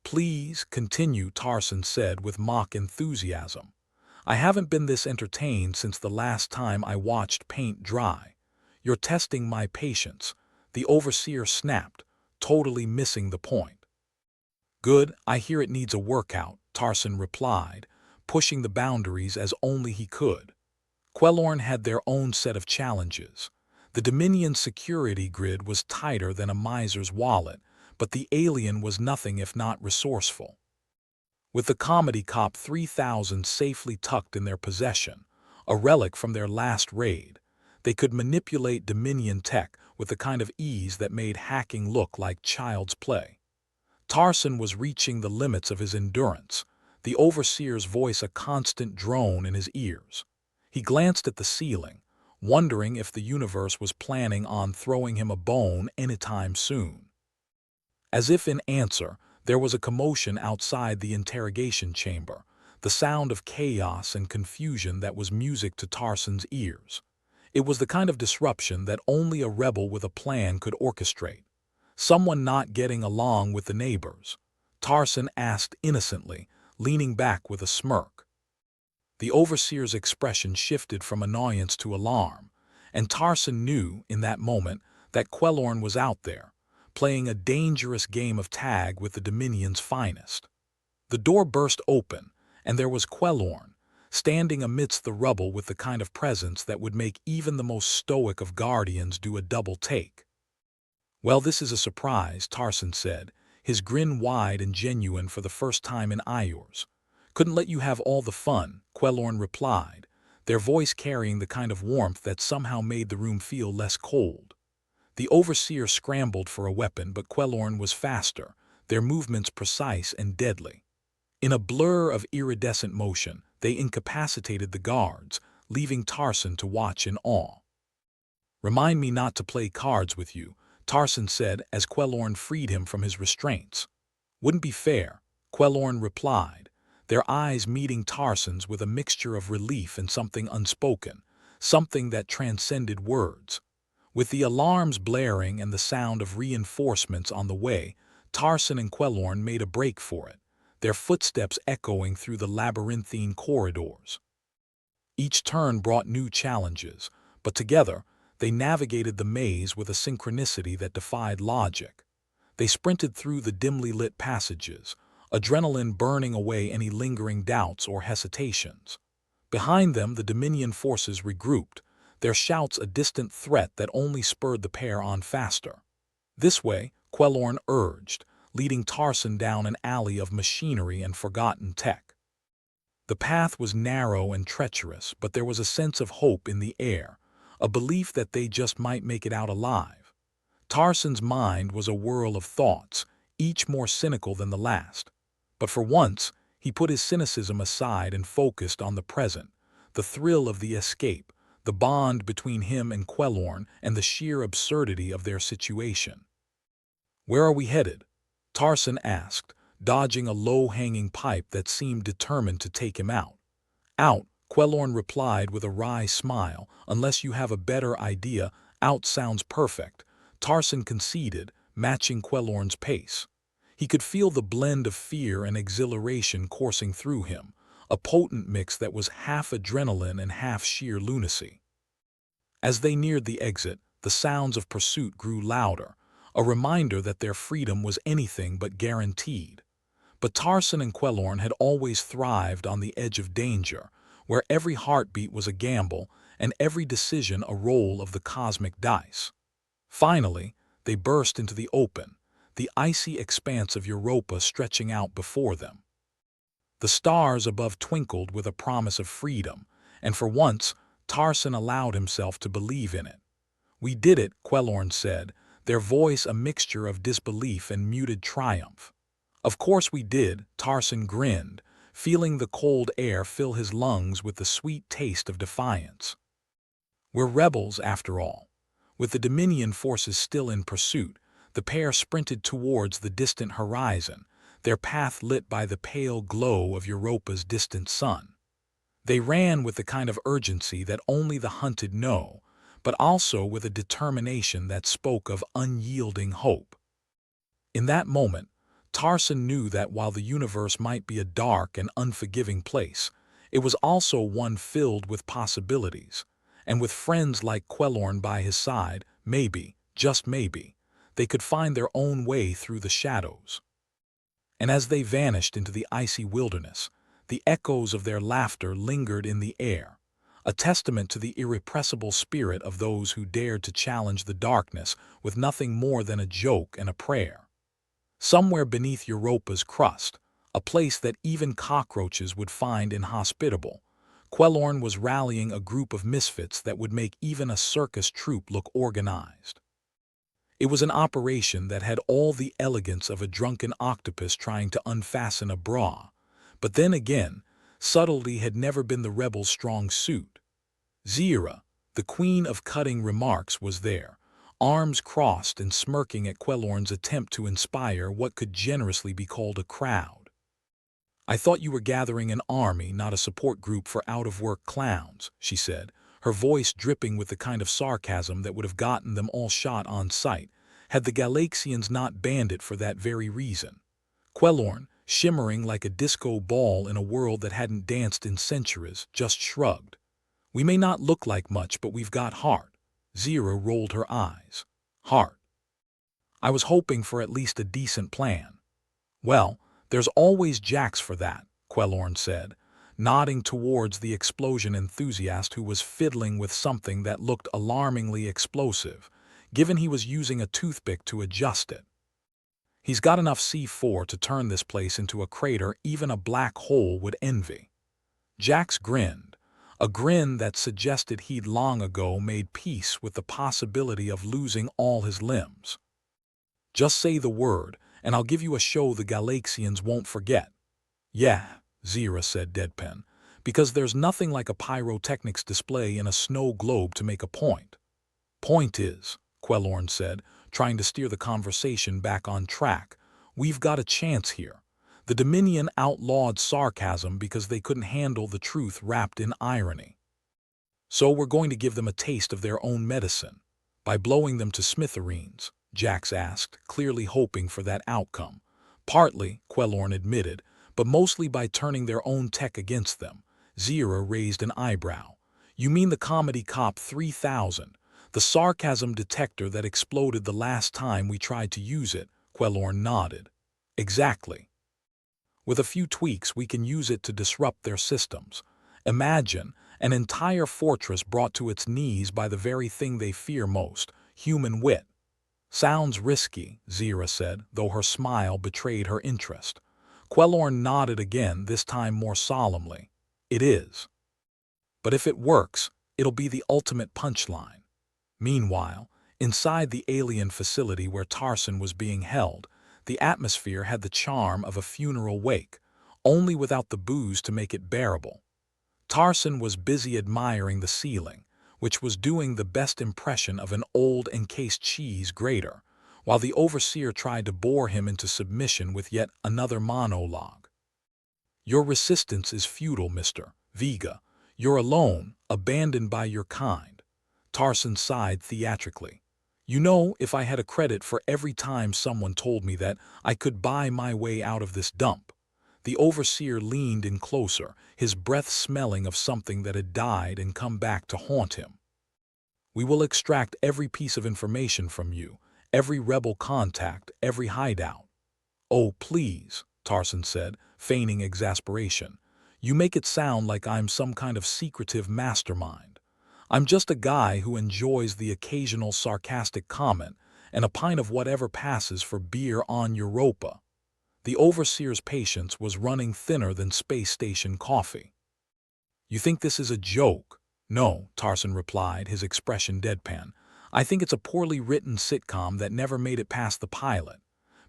"Please continue," Tarson said with mock enthusiasm. "I haven't been this entertained since the last time I watched paint dry. You're testing my patience," the Overseer snapped, totally missing the point. "Good, I hear it needs a workout," Tarson replied, pushing the boundaries as only he could. Quellorn had their own set of challenges. The Dominion's security grid was tighter than a miser's wallet, but the alien was nothing if not resourceful. With the Comedy Cop 3000 safely tucked in their possession, a relic from their last raid, they could manipulate Dominion tech with the kind of ease that made hacking look like child's play. Tarson was reaching the limits of his endurance, the Overseer's voice a constant drone in his ears. He glanced at the ceiling, wondering if the universe was planning on throwing him a bone anytime soon. As if in answer, there was a commotion outside the interrogation chamber, the sound of chaos and confusion that was music to Tarson's ears. It was the kind of disruption that only a rebel with a plan could orchestrate. "Someone not getting along with the neighbors?" Tarson asked innocently, leaning back with a smirk. The Overseer's expression shifted from annoyance to alarm, and Tarson knew, in that moment, that Quellorn was out there, playing a dangerous game of tag with the Dominion's finest. The door burst open, and there was Quellorn, standing amidst the rubble with the kind of presence that would make even the most stoic of guardians do a double take. "Well, this is a surprise," Tarson said, his grin wide and genuine for the first time in Iors. "Couldn't let you have all the fun," Quellorn replied, their voice carrying the kind of warmth that somehow made the room feel less cold. The Overseer scrambled for a weapon, but Quellorn was faster, their movements precise and deadly. In a blur of iridescent motion, they incapacitated the guards, leaving Tarson to watch in awe. "Remind me not to play cards with you," Tarson said as Quellorn freed him from his restraints. "Wouldn't be fair," Quellorn replied, their eyes meeting Tarson's with a mixture of relief and something unspoken, something that transcended words. With the alarms blaring and the sound of reinforcements on the way, Tarson and Quellorn made a break for it, their footsteps echoing through the labyrinthine corridors. Each turn brought new challenges, but together, they navigated the maze with a synchronicity that defied logic. They sprinted through the dimly lit passages, adrenaline burning away any lingering doubts or hesitations. Behind them, the Dominion forces regrouped, their shouts a distant threat that only spurred the pair on faster. "This way," Quellorn urged, leading Tarson down an alley of machinery and forgotten tech. The path was narrow and treacherous, but there was a sense of hope in the air, a belief that they just might make it out alive. Tarson's mind was a whirl of thoughts, each more cynical than the last. But for once, he put his cynicism aside and focused on the present, the thrill of the escape, the bond between him and Quellorn, and the sheer absurdity of their situation. "Where are we headed?" Tarson asked, dodging a low-hanging pipe that seemed determined to take him out. "Out," Quellorn replied with a wry smile, "unless you have a better idea." "Out sounds perfect," Tarson conceded, matching Quellorn's pace. He could feel the blend of fear and exhilaration coursing through him, a potent mix that was half adrenaline and half sheer lunacy. As they neared the exit, the sounds of pursuit grew louder, a reminder that their freedom was anything but guaranteed. But Tarson and Quellorn had always thrived on the edge of danger, where every heartbeat was a gamble and every decision a roll of the cosmic dice. Finally, they burst into the open, the icy expanse of Europa stretching out before them. The stars above twinkled with a promise of freedom, and for once, Tarson allowed himself to believe in it. "We did it," Quellorn said, their voice a mixture of disbelief and muted triumph. "Of course we did," Tarson grinned, feeling the cold air fill his lungs with the sweet taste of defiance. We're rebels, after all. With the Dominion forces still in pursuit, the pair sprinted towards the distant horizon, their path lit by the pale glow of Europa's distant sun. They ran with the kind of urgency that only the hunted know, but also with a determination that spoke of unyielding hope. In that moment, Tarson knew that while the universe might be a dark and unforgiving place, it was also one filled with possibilities, and with friends like Quellorn by his side, maybe, just maybe, they could find their own way through the shadows. And as they vanished into the icy wilderness, the echoes of their laughter lingered in the air, a testament to the irrepressible spirit of those who dared to challenge the darkness with nothing more than a joke and a prayer. Somewhere beneath Europa's crust, a place that even cockroaches would find inhospitable, Quellorn was rallying a group of misfits that would make even a circus troupe look organized. It was an operation that had all the elegance of a drunken octopus trying to unfasten a bra, but then again, subtlety had never been the rebel's strong suit. Zira, the queen of cutting remarks, was there, arms crossed and smirking at Quellorn's attempt to inspire what could generously be called a crowd. "I thought you were gathering an army, not a support group for out-of-work clowns," she said, her voice dripping with the kind of sarcasm that would have gotten them all shot on sight, had the Galaxians not banned it for that very reason. Quellorn, shimmering like a disco ball in a world that hadn't danced in centuries, just shrugged. "We may not look like much, but we've got heart." Zira rolled her eyes. "Heart? I was hoping for at least a decent plan." "Well, there's always Jax for that," Quellorn said, nodding towards the explosion enthusiast who was fiddling with something that looked alarmingly explosive, given he was using a toothpick to adjust it. "He's got enough C4 to turn this place into a crater even a black hole would envy." Jax grinned, a grin that suggested he'd long ago made peace with the possibility of losing all his limbs. "Just say the word, and I'll give you a show the Galaxians won't forget." "Yeah," Zira said deadpan, "because there's nothing like a pyrotechnics display in a snow globe to make a point." "Point is," Quellorn said, trying to steer the conversation back on track, "we've got a chance here. The Dominion outlawed sarcasm because they couldn't handle the truth wrapped in irony. So we're going to give them a taste of their own medicine. By blowing them to smithereens," Jax asked, clearly hoping for that outcome. "Partly," Quellorn admitted, "but mostly by turning their own tech against them." Zira raised an eyebrow. "You mean the Comedy Cop 3000, the sarcasm detector that exploded the last time we tried to use it?" Quellorn nodded. "Exactly. With a few tweaks we can use it to disrupt their systems. Imagine an entire fortress brought to its knees by the very thing they fear most, human wit." "Sounds risky," Zira said, though her smile betrayed her interest. Quellorn nodded again, this time more solemnly. "It is. But if it works, it'll be the ultimate punchline." Meanwhile, inside the alien facility where Tarson was being held, the atmosphere had the charm of a funeral wake, only without the booze to make it bearable. Tarson was busy admiring the ceiling, which was doing the best impression of an old encased cheese grater, while the overseer tried to bore him into submission with yet another monologue. "Your resistance is futile, Mr. Vega. You're alone, abandoned by your kind." Tarson sighed theatrically. "You know, if I had a credit for every time someone told me that, I could buy my way out of this dump." The overseer leaned in closer, his breath smelling of something that had died and come back to haunt him. "We will extract every piece of information from you, every rebel contact, every hideout." "Oh, please," Tarson said, feigning exasperation. "You make it sound like I'm some kind of secretive mastermind. I'm just a guy who enjoys the occasional sarcastic comment and a pint of whatever passes for beer on Europa." The overseer's patience was running thinner than space station coffee. "You think this is a joke?" "No," Tarson replied, his expression deadpan. "I think it's a poorly written sitcom that never made it past the pilot."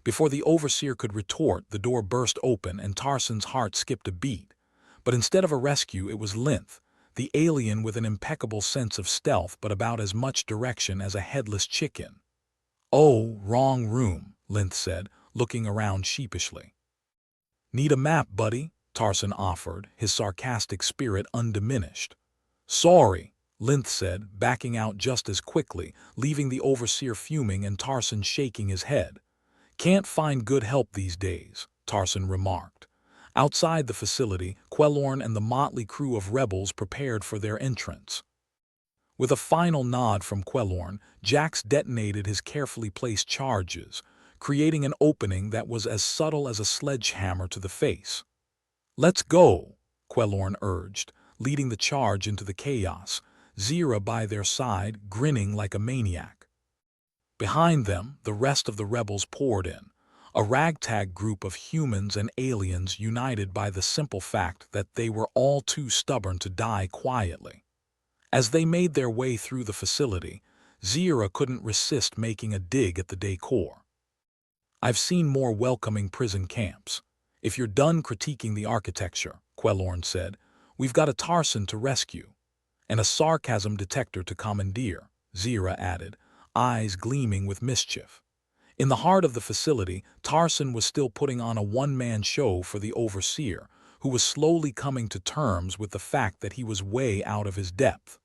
Before the overseer could retort, the door burst open and Tarson's heart skipped a beat. But instead of a rescue, it was Linth, the alien with an impeccable sense of stealth but about as much direction as a headless chicken. "Oh, wrong room," Linth said, looking around sheepishly. "Need a map, buddy?" Tarson offered, his sarcastic spirit undiminished. "Sorry," Linth said, backing out just as quickly, leaving the overseer fuming and Tarson shaking his head. "Can't find good help these days," Tarson remarked. Outside the facility, Quellorn and the motley crew of rebels prepared for their entrance. With a final nod from Quellorn, Jax detonated his carefully placed charges, creating an opening that was as subtle as a sledgehammer to the face. "Let's go," Quellorn urged, leading the charge into the chaos, Zira by their side, grinning like a maniac. Behind them, the rest of the rebels poured in, a ragtag group of humans and aliens united by the simple fact that they were all too stubborn to die quietly. As they made their way through the facility, Zira couldn't resist making a dig at the decor. "I've seen more welcoming prison camps. If you're done critiquing the architecture," Quellorn said, "we've got a Tarson to rescue." "And a sarcasm detector to commandeer," Zira added, eyes gleaming with mischief. In the heart of the facility, Tarson was still putting on a one-man show for the overseer, who was slowly coming to terms with the fact that he was way out of his depth.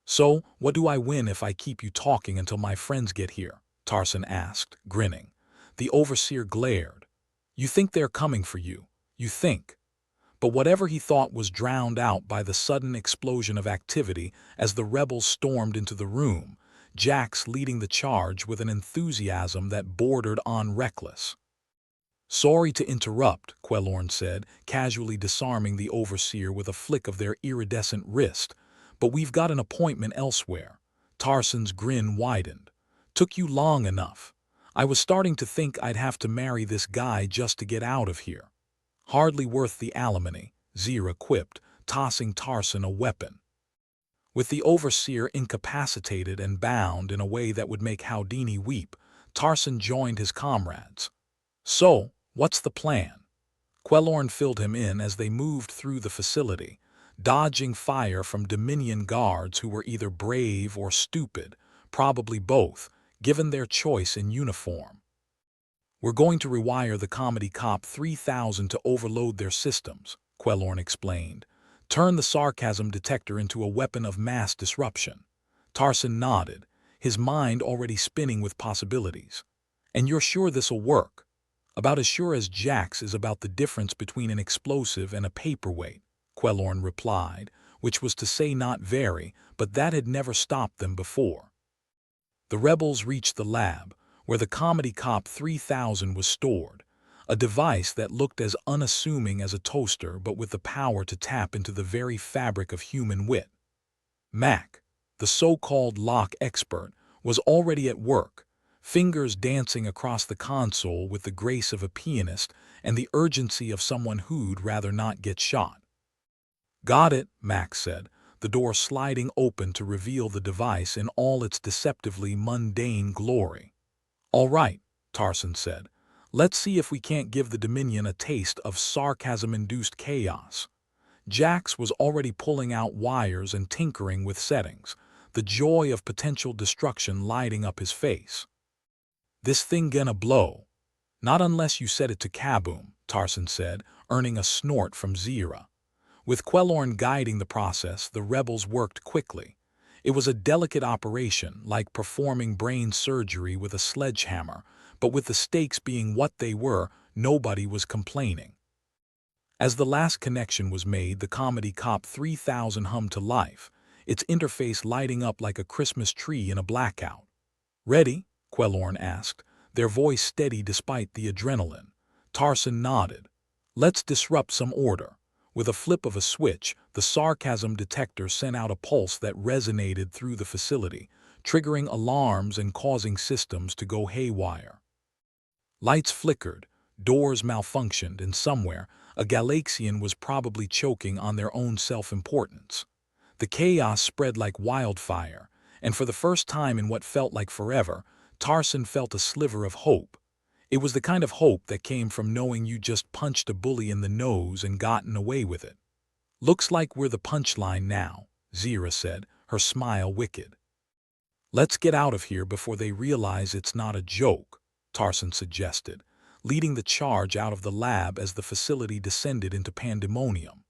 "So, what do I win if I keep you talking until my friends get here?" Tarson asked, grinning. The overseer glared. "You think they're coming for you, you think." But whatever he thought was drowned out by the sudden explosion of activity as the rebels stormed into the room, Jax leading the charge with an enthusiasm that bordered on reckless. "Sorry to interrupt," Quellorn said, casually disarming the overseer with a flick of their iridescent wrist, "but we've got an appointment elsewhere." Tarson's grin widened. "Took you long enough. I was starting to think I'd have to marry this guy just to get out of here." "Hardly worth the alimony," Zira quipped, tossing Tarson a weapon. With the overseer incapacitated and bound in a way that would make Houdini weep, Tarson joined his comrades. "So, what's the plan?" Quellorn filled him in as they moved through the facility, dodging fire from Dominion guards who were either brave or stupid, probably both, given their choice in uniform. "We're going to rewire the Comedy Cop 3000 to overload their systems," Quellorn explained. "Turn the sarcasm detector into a weapon of mass disruption." Tarson nodded, his mind already spinning with possibilities. "And you're sure this'll work?" "About as sure as Jax is about the difference between an explosive and a paperweight," Quellorn replied, which was to say not very, but that had never stopped them before. The rebels reached the lab, where the Comedy Cop 3000 was stored, a device that looked as unassuming as a toaster but with the power to tap into the very fabric of human wit. Mac, the so-called lock expert, was already at work, fingers dancing across the console with the grace of a pianist and the urgency of someone who'd rather not get shot. "Got it," Mac said, the door sliding open to reveal the device in all its deceptively mundane glory. "All right," Tarson said. "Let's see if we can't give the Dominion a taste of sarcasm-induced chaos." Jax was already pulling out wires and tinkering with settings, the joy of potential destruction lighting up his face. "This thing gonna blow." "Not unless you set it to kaboom," Tarson said, earning a snort from Zira. With Quellorn guiding the process, the rebels worked quickly. It was a delicate operation, like performing brain surgery with a sledgehammer, but with the stakes being what they were, nobody was complaining. As the last connection was made, the Comedy Cop 3000 hummed to life, its interface lighting up like a Christmas tree in a blackout. "Ready?" Quellorn asked, their voice steady despite the adrenaline. Tarson nodded. "Let's disrupt some order." With a flip of a switch, the sarcasm detector sent out a pulse that resonated through the facility, triggering alarms and causing systems to go haywire. Lights flickered, doors malfunctioned, and somewhere, a Galaxian was probably choking on their own self-importance. The chaos spread like wildfire, and for the first time in what felt like forever, Tarson felt a sliver of hope. It was the kind of hope that came from knowing you just punched a bully in the nose and gotten away with it. Looks like we're the punchline now, Zira said, her smile wicked. Let's get out of here before they realize it's not a joke, Tarson suggested, leading the charge out of the lab as the facility descended into pandemonium.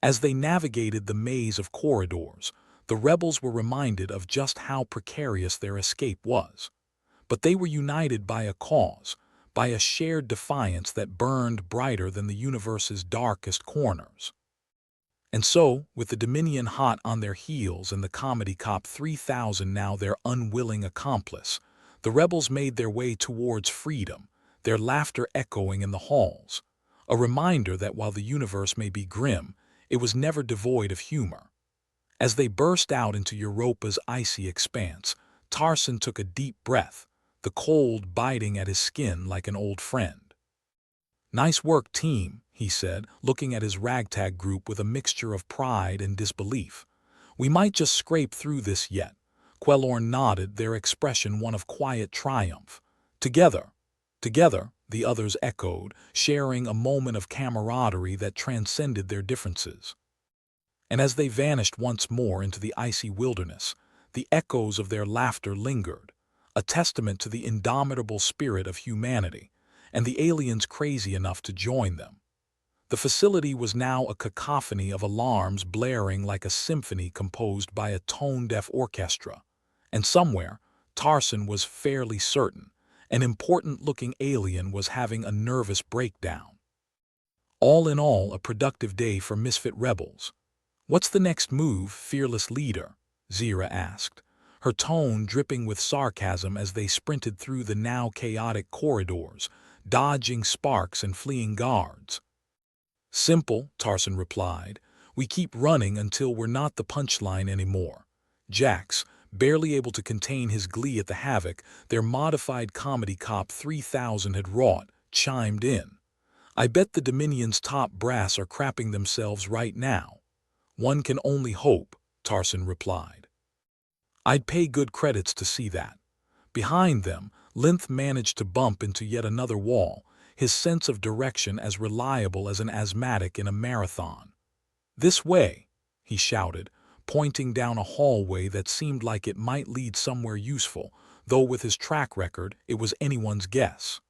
As they navigated the maze of corridors, the rebels were reminded of just how precarious their escape was. But they were united by a cause, by a shared defiance that burned brighter than the universe's darkest corners. And so, with the Dominion hot on their heels and the Comedy Cop 3000 now their unwilling accomplice, the rebels made their way towards freedom, their laughter echoing in the halls, a reminder that while the universe may be grim, it was never devoid of humor. As they burst out into Europa's icy expanse, Tarson took a deep breath, the cold biting at his skin like an old friend. "Nice work, team," he said, looking at his ragtag group with a mixture of pride and disbelief. "We might just scrape through this yet." Quellorn nodded, their expression one of quiet triumph. "Together, together," the others echoed, sharing a moment of camaraderie that transcended their differences. And as they vanished once more into the icy wilderness, the echoes of their laughter lingered, a testament to the indomitable spirit of humanity, and the aliens crazy enough to join them. The facility was now a cacophony of alarms blaring like a symphony composed by a tone-deaf orchestra, and somewhere, Tarson was fairly certain, an important-looking alien was having a nervous breakdown. All in all, a productive day for misfit rebels. "What's the next move, fearless leader?" Zira asked, her tone dripping with sarcasm as they sprinted through the now chaotic corridors, dodging sparks and fleeing guards. "Simple," Tarson replied. "We keep running until we're not the punchline anymore." Jax, barely able to contain his glee at the havoc their modified Comedy Cop 3000 had wrought, chimed in. "I bet the Dominion's top brass are crapping themselves right now." "One can only hope," Tarson replied. "I'd pay good credits to see that." Behind them, Linth managed to bump into yet another wall, his sense of direction as reliable as an asthmatic in a marathon. "This way," he shouted, pointing down a hallway that seemed like it might lead somewhere useful, though with his track record, it was anyone's guess.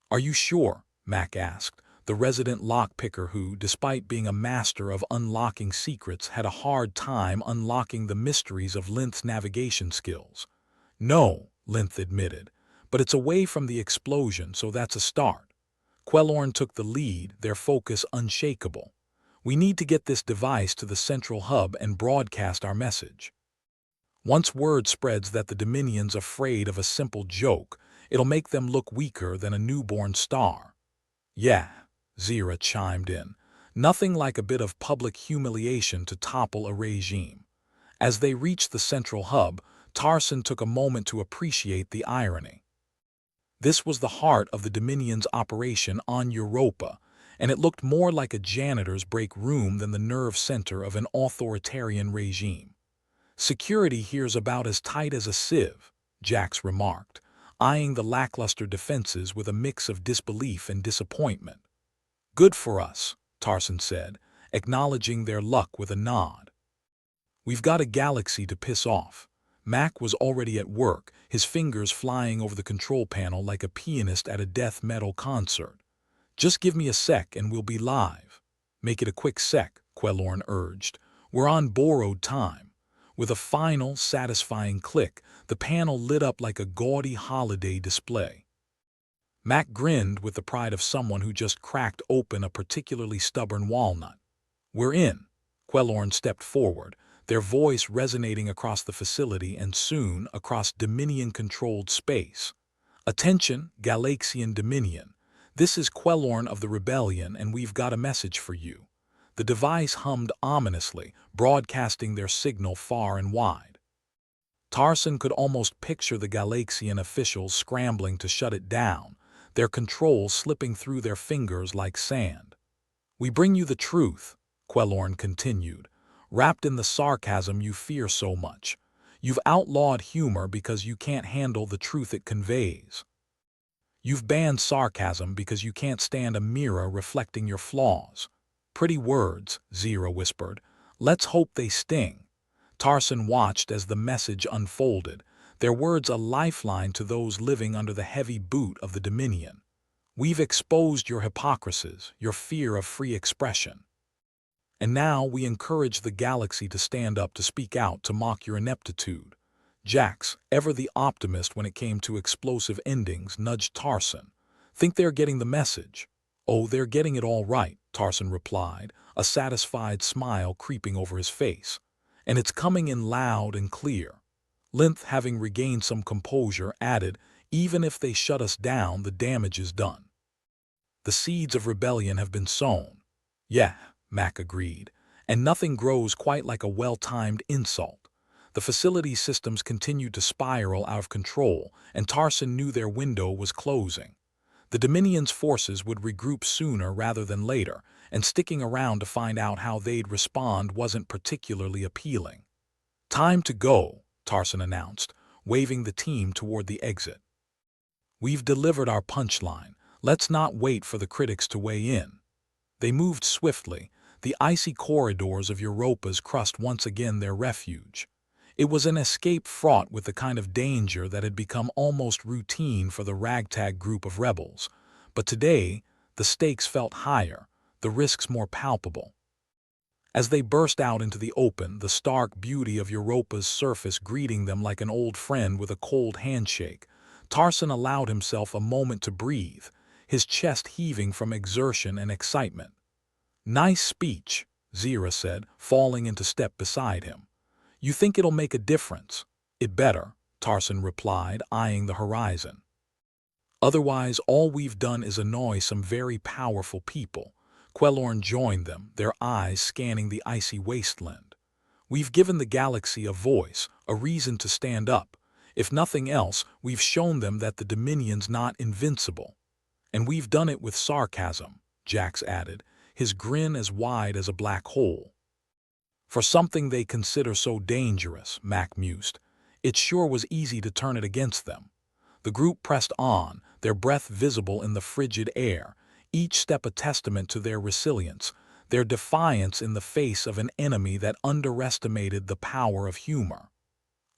"Are you sure?" Mac asked, the resident lockpicker who, despite being a master of unlocking secrets, had a hard time unlocking the mysteries of Linth's navigation skills. "No," Linth admitted, "but it's away from the explosion, so that's a start." Quellorn took the lead, their focus unshakable. "We need to get this device to the central hub and broadcast our message. Once word spreads that the Dominion's afraid of a simple joke, it'll make them look weaker than a newborn star." "Yeah," Zira chimed in. "Nothing like a bit of public humiliation to topple a regime." As they reached the central hub, Tarson took a moment to appreciate the irony. This was the heart of the Dominion's operation on Europa, and it looked more like a janitor's break room than the nerve center of an authoritarian regime. "Security here's about as tight as a sieve," Jax remarked, eyeing the lackluster defenses with a mix of disbelief and disappointment. "Good for us," Tarson said, acknowledging their luck with a nod. "We've got a galaxy to piss off." Mac was already at work, his fingers flying over the control panel like a pianist at a death metal concert. "Just give me a sec and we'll be live." "Make it a quick sec," Quellorn urged. "We're on borrowed time." With a final, satisfying click, the panel lit up like a gaudy holiday display. Mac grinned with the pride of someone who just cracked open a particularly stubborn walnut. "We're in." Quellorn stepped forward, their voice resonating across the facility and soon across Dominion-controlled space. "Attention, Galaxian Dominion. This is Quellorn of the Rebellion, and we've got a message for you." The device hummed ominously, broadcasting their signal far and wide. Tarson could almost picture the Galaxian officials scrambling to shut it down, their controls slipping through their fingers like sand. "We bring you the truth," Quellorn continued, wrapped in the sarcasm you fear so much. "You've outlawed humor because you can't handle the truth it conveys. You've banned sarcasm because you can't stand a mirror reflecting your flaws. Pretty words, Zira whispered. Let's hope they sting. Tarson watched as the message unfolded, their words a lifeline to those living under the heavy boot of the Dominion. We've exposed your hypocrisies, your fear of free expression. And now we encourage the galaxy to stand up, to speak out, to mock your ineptitude. Jax, ever the optimist when it came to explosive endings, nudged Tarson. Think they're getting the message? Oh, they're getting it all right, Tarson replied, a satisfied smile creeping over his face. And it's coming in loud and clear. Linth, having regained some composure, added, even if they shut us down, the damage is done. The seeds of rebellion have been sown. Yeah, Mac agreed, and nothing grows quite like a well-timed insult. The facility systems continued to spiral out of control, and Tarson knew their window was closing. The Dominion's forces would regroup sooner rather than later, and sticking around to find out how they'd respond wasn't particularly appealing. Time to go, Tarson announced, waving the team toward the exit. We've delivered our punchline. Let's not wait for the critics to weigh in. They moved swiftly, the icy corridors of Europa's crust once again their refuge. It was an escape fraught with the kind of danger that had become almost routine for the ragtag group of rebels. But today, the stakes felt higher, the risks more palpable. As they burst out into the open, the stark beauty of Europa's surface greeting them like an old friend with a cold handshake, Tarson allowed himself a moment to breathe, his chest heaving from exertion and excitement. Nice speech, Zira said, falling into step beside him. You think it'll make a difference? It better, Tarson replied, eyeing the horizon. Otherwise, all we've done is annoy some very powerful people. Quellorn joined them, their eyes scanning the icy wasteland. We've given the galaxy a voice, a reason to stand up. If nothing else, we've shown them that the Dominion's not invincible. And we've done it with sarcasm, Jax added, his grin as wide as a black hole. For something they consider so dangerous, Mac mused, it sure was easy to turn it against them. The group pressed on, their breath visible in the frigid air, each step a testament to their resilience, their defiance in the face of an enemy that underestimated the power of humor.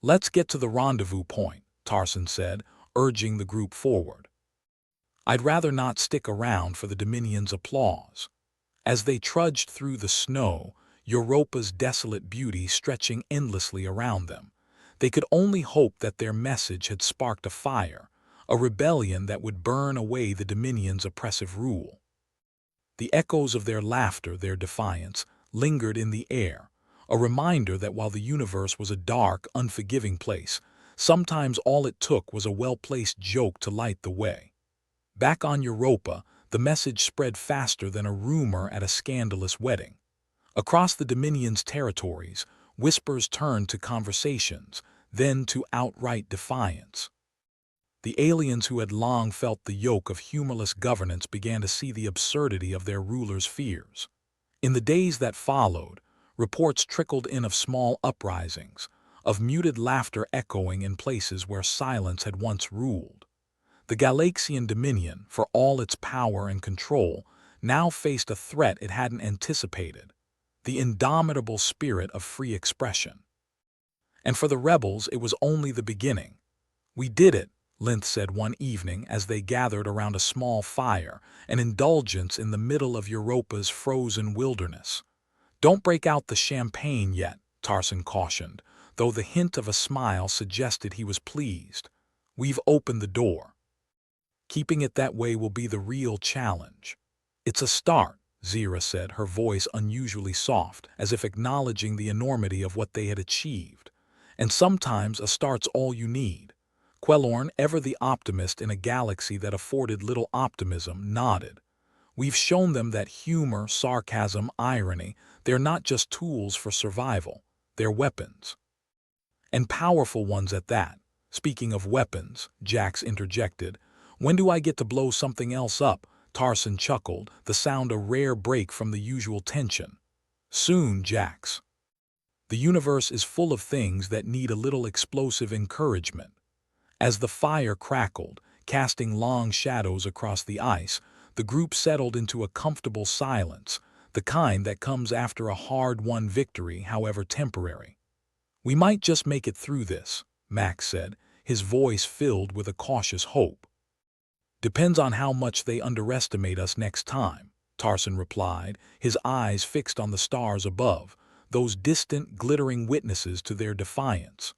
Let's get to the rendezvous point, Tarson said, urging the group forward. I'd rather not stick around for the Dominion's applause. As they trudged through the snow, Europa's desolate beauty stretching endlessly around them, they could only hope that their message had sparked a fire, a rebellion that would burn away the Dominion's oppressive rule. The echoes of their laughter, their defiance, lingered in the air, a reminder that while the universe was a dark, unforgiving place, sometimes all it took was a well-placed joke to light the way. Back on Europa, the message spread faster than a rumor at a scandalous wedding. Across the Dominion's territories, whispers turned to conversations, then to outright defiance. The aliens who had long felt the yoke of humorless governance began to see the absurdity of their rulers' fears. In the days that followed, reports trickled in of small uprisings, of muted laughter echoing in places where silence had once ruled. The Galaxian Dominion, for all its power and control, now faced a threat it hadn't anticipated, the indomitable spirit of free expression. And for the rebels, it was only the beginning. We did it, Linth said one evening as they gathered around a small fire, an indulgence in the middle of Europa's frozen wilderness. Don't break out the champagne yet, Tarson cautioned, though the hint of a smile suggested he was pleased. We've opened the door. Keeping it that way will be the real challenge. It's a start, Zira said, her voice unusually soft, as if acknowledging the enormity of what they had achieved. And sometimes a start's all you need. Quellorn, ever the optimist in a galaxy that afforded little optimism, nodded. We've shown them that humor, sarcasm, irony, they're not just tools for survival, they're weapons. And powerful ones at that. Speaking of weapons, Jax interjected, when do I get to blow something else up? Tarson chuckled, the sound a rare break from the usual tension. Soon, Jax. The universe is full of things that need a little explosive encouragement. As the fire crackled, casting long shadows across the ice, the group settled into a comfortable silence, the kind that comes after a hard-won victory, however temporary. "We might just make it through this," Max said, his voice filled with a cautious hope. "Depends on how much they underestimate us next time," Tarson replied, his eyes fixed on the stars above, those distant, glittering witnesses to their defiance.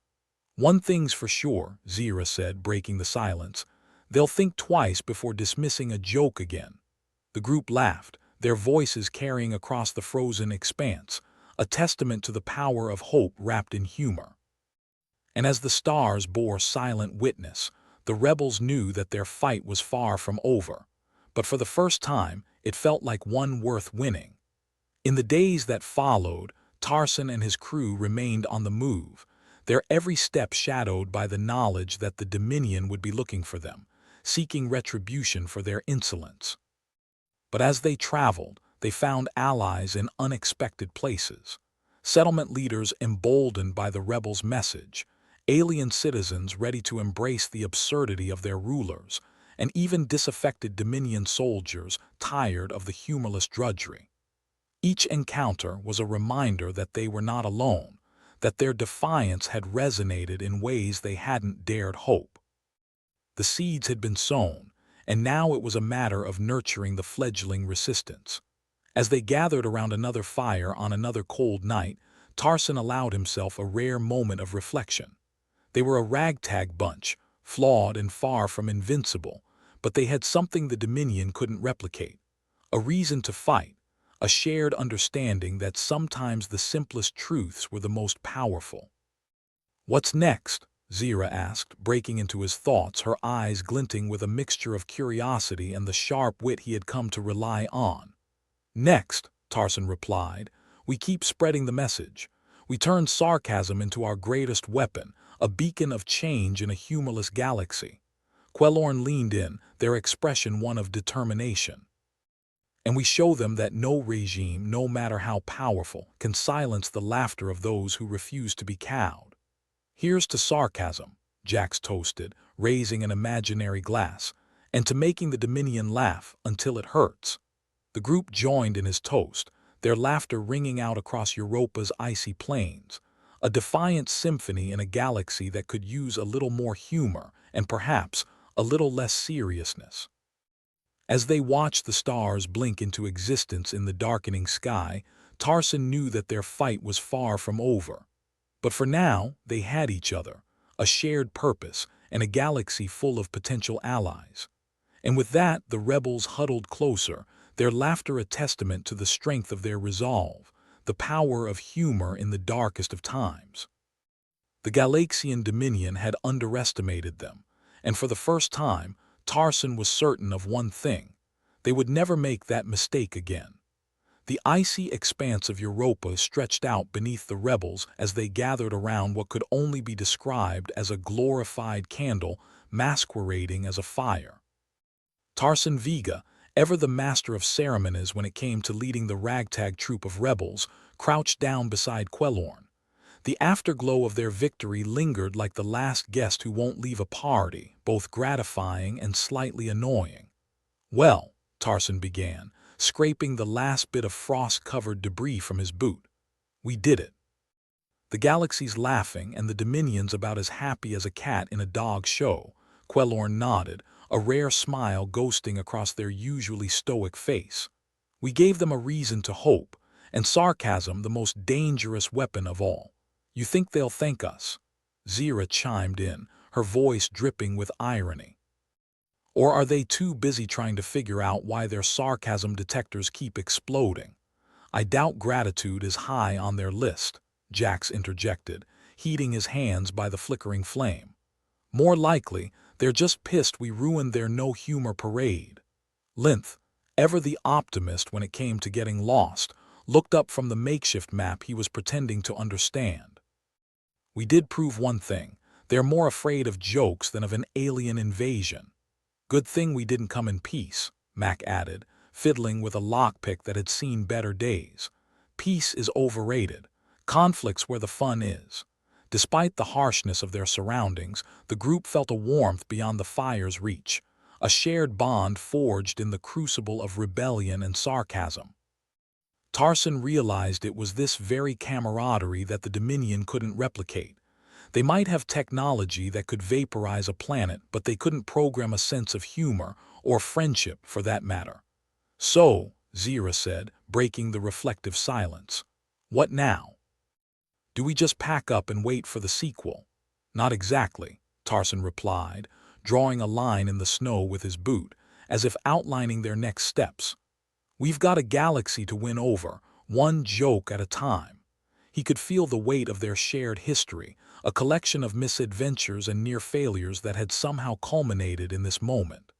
"One thing's for sure," Zira said, breaking the silence. "They'll think twice before dismissing a joke again." The group laughed, their voices carrying across the frozen expanse, a testament to the power of hope wrapped in humor. And as the stars bore silent witness, the rebels knew that their fight was far from over. But for the first time, it felt like one worth winning. In the days that followed, Tarson and his crew remained on the move, their every step shadowed by the knowledge that the Dominion would be looking for them, seeking retribution for their insolence. But as they traveled, they found allies in unexpected places. Settlement leaders emboldened by the rebels' message, alien citizens ready to embrace the absurdity of their rulers, and even disaffected Dominion soldiers tired of the humorless drudgery. Each encounter was a reminder that they were not alone, that their defiance had resonated in ways they hadn't dared hope. The seeds had been sown, and now it was a matter of nurturing the fledgling resistance. As they gathered around another fire on another cold night, Tarson allowed himself a rare moment of reflection. They were a ragtag bunch, flawed and far from invincible, but they had something the Dominion couldn't replicate. A reason to fight, a shared understanding that sometimes the simplest truths were the most powerful. "What's next?" Zira asked, breaking into his thoughts, her eyes glinting with a mixture of curiosity and the sharp wit he had come to rely on. "Next," Tarson replied, "we keep spreading the message. We turn sarcasm into our greatest weapon, a beacon of change in a humorless galaxy." Quellorn leaned in, their expression one of determination. "And we show them that no regime, no matter how powerful, can silence the laughter of those who refuse to be cowed." "Here's to sarcasm," Jax toasted, raising an imaginary glass, "and to making the Dominion laugh until it hurts." The group joined in his toast, their laughter ringing out across Europa's icy plains, a defiant symphony in a galaxy that could use a little more humor and perhaps a little less seriousness. As they watched the stars blink into existence in the darkening sky, Tarson knew that their fight was far from over. But for now, they had each other, a shared purpose, and a galaxy full of potential allies. And with that, the rebels huddled closer, their laughter a testament to the strength of their resolve, the power of humor in the darkest of times. The Galaxian Dominion had underestimated them, and for the first time, Tarson was certain of one thing: they would never make that mistake again. The icy expanse of Europa stretched out beneath the rebels as they gathered around what could only be described as a glorified candle masquerading as a fire. Tarson Vega, ever the master of ceremonies when it came to leading the ragtag troop of rebels, crouched down beside Quellorn. The afterglow of their victory lingered like the last guest who won't leave a party, both gratifying and slightly annoying. "Well," Tarson began, scraping the last bit of frost-covered debris from his boot, "we did it. The galaxy's laughing and the Dominion's about as happy as a cat in a dog show." Quellorn nodded, a rare smile ghosting across their usually stoic face. "We gave them a reason to hope, and sarcasm the most dangerous weapon of all. You think they'll thank us?" Zira chimed in, her voice dripping with irony. "Or are they too busy trying to figure out why their sarcasm detectors keep exploding? I doubt gratitude is high on their list," Jax interjected, heating his hands by the flickering flame. "More likely, they're just pissed we ruined their no-humor parade." Linth, ever the optimist when it came to getting lost, looked up from the makeshift map he was pretending to understand. "We did prove one thing: they're more afraid of jokes than of an alien invasion." "Good thing we didn't come in peace," Mac added, fiddling with a lockpick that had seen better days. "Peace is overrated. Conflict's where the fun is." Despite the harshness of their surroundings, the group felt a warmth beyond the fire's reach, a shared bond forged in the crucible of rebellion and sarcasm. Tarson realized it was this very camaraderie that the Dominion couldn't replicate. They might have technology that could vaporize a planet, but they couldn't program a sense of humor or friendship for that matter. So, Zira said, breaking the reflective silence, what now? Do we just pack up and wait for the sequel? Not exactly, Tarson replied, drawing a line in the snow with his boot, as if outlining their next steps. We've got a galaxy to win over, one joke at a time. He could feel the weight of their shared history, a collection of misadventures and near failures that had somehow culminated in this moment.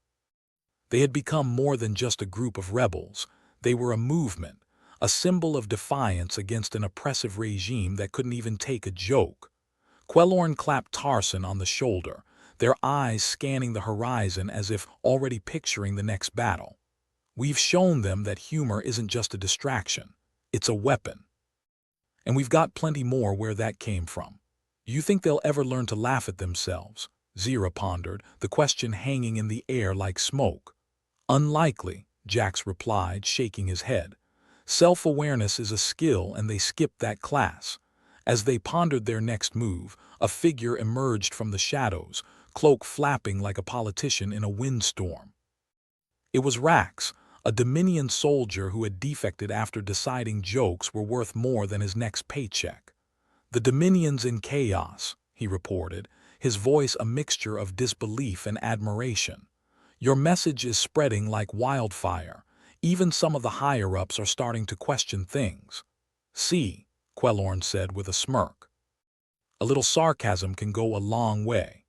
They had become more than just a group of rebels. They were a movement, a symbol of defiance against an oppressive regime that couldn't even take a joke. Quellorn clapped Tarson on the shoulder, their eyes scanning the horizon as if already picturing the next battle. We've shown them that humor isn't just a distraction, it's a weapon. And we've got plenty more where that came from. Do you think they'll ever learn to laugh at themselves? Zira pondered, the question hanging in the air like smoke. Unlikely, Jax replied, shaking his head. Self-awareness is a skill and they skipped that class. As they pondered their next move, a figure emerged from the shadows, cloak flapping like a politician in a windstorm. It was Rax, a Dominion soldier who had defected after deciding jokes were worth more than his next paycheck. The Dominion's in chaos, he reported, his voice a mixture of disbelief and admiration. Your message is spreading like wildfire. Even some of the higher-ups are starting to question things. See, Quellorn said with a smirk. A little sarcasm can go a long way.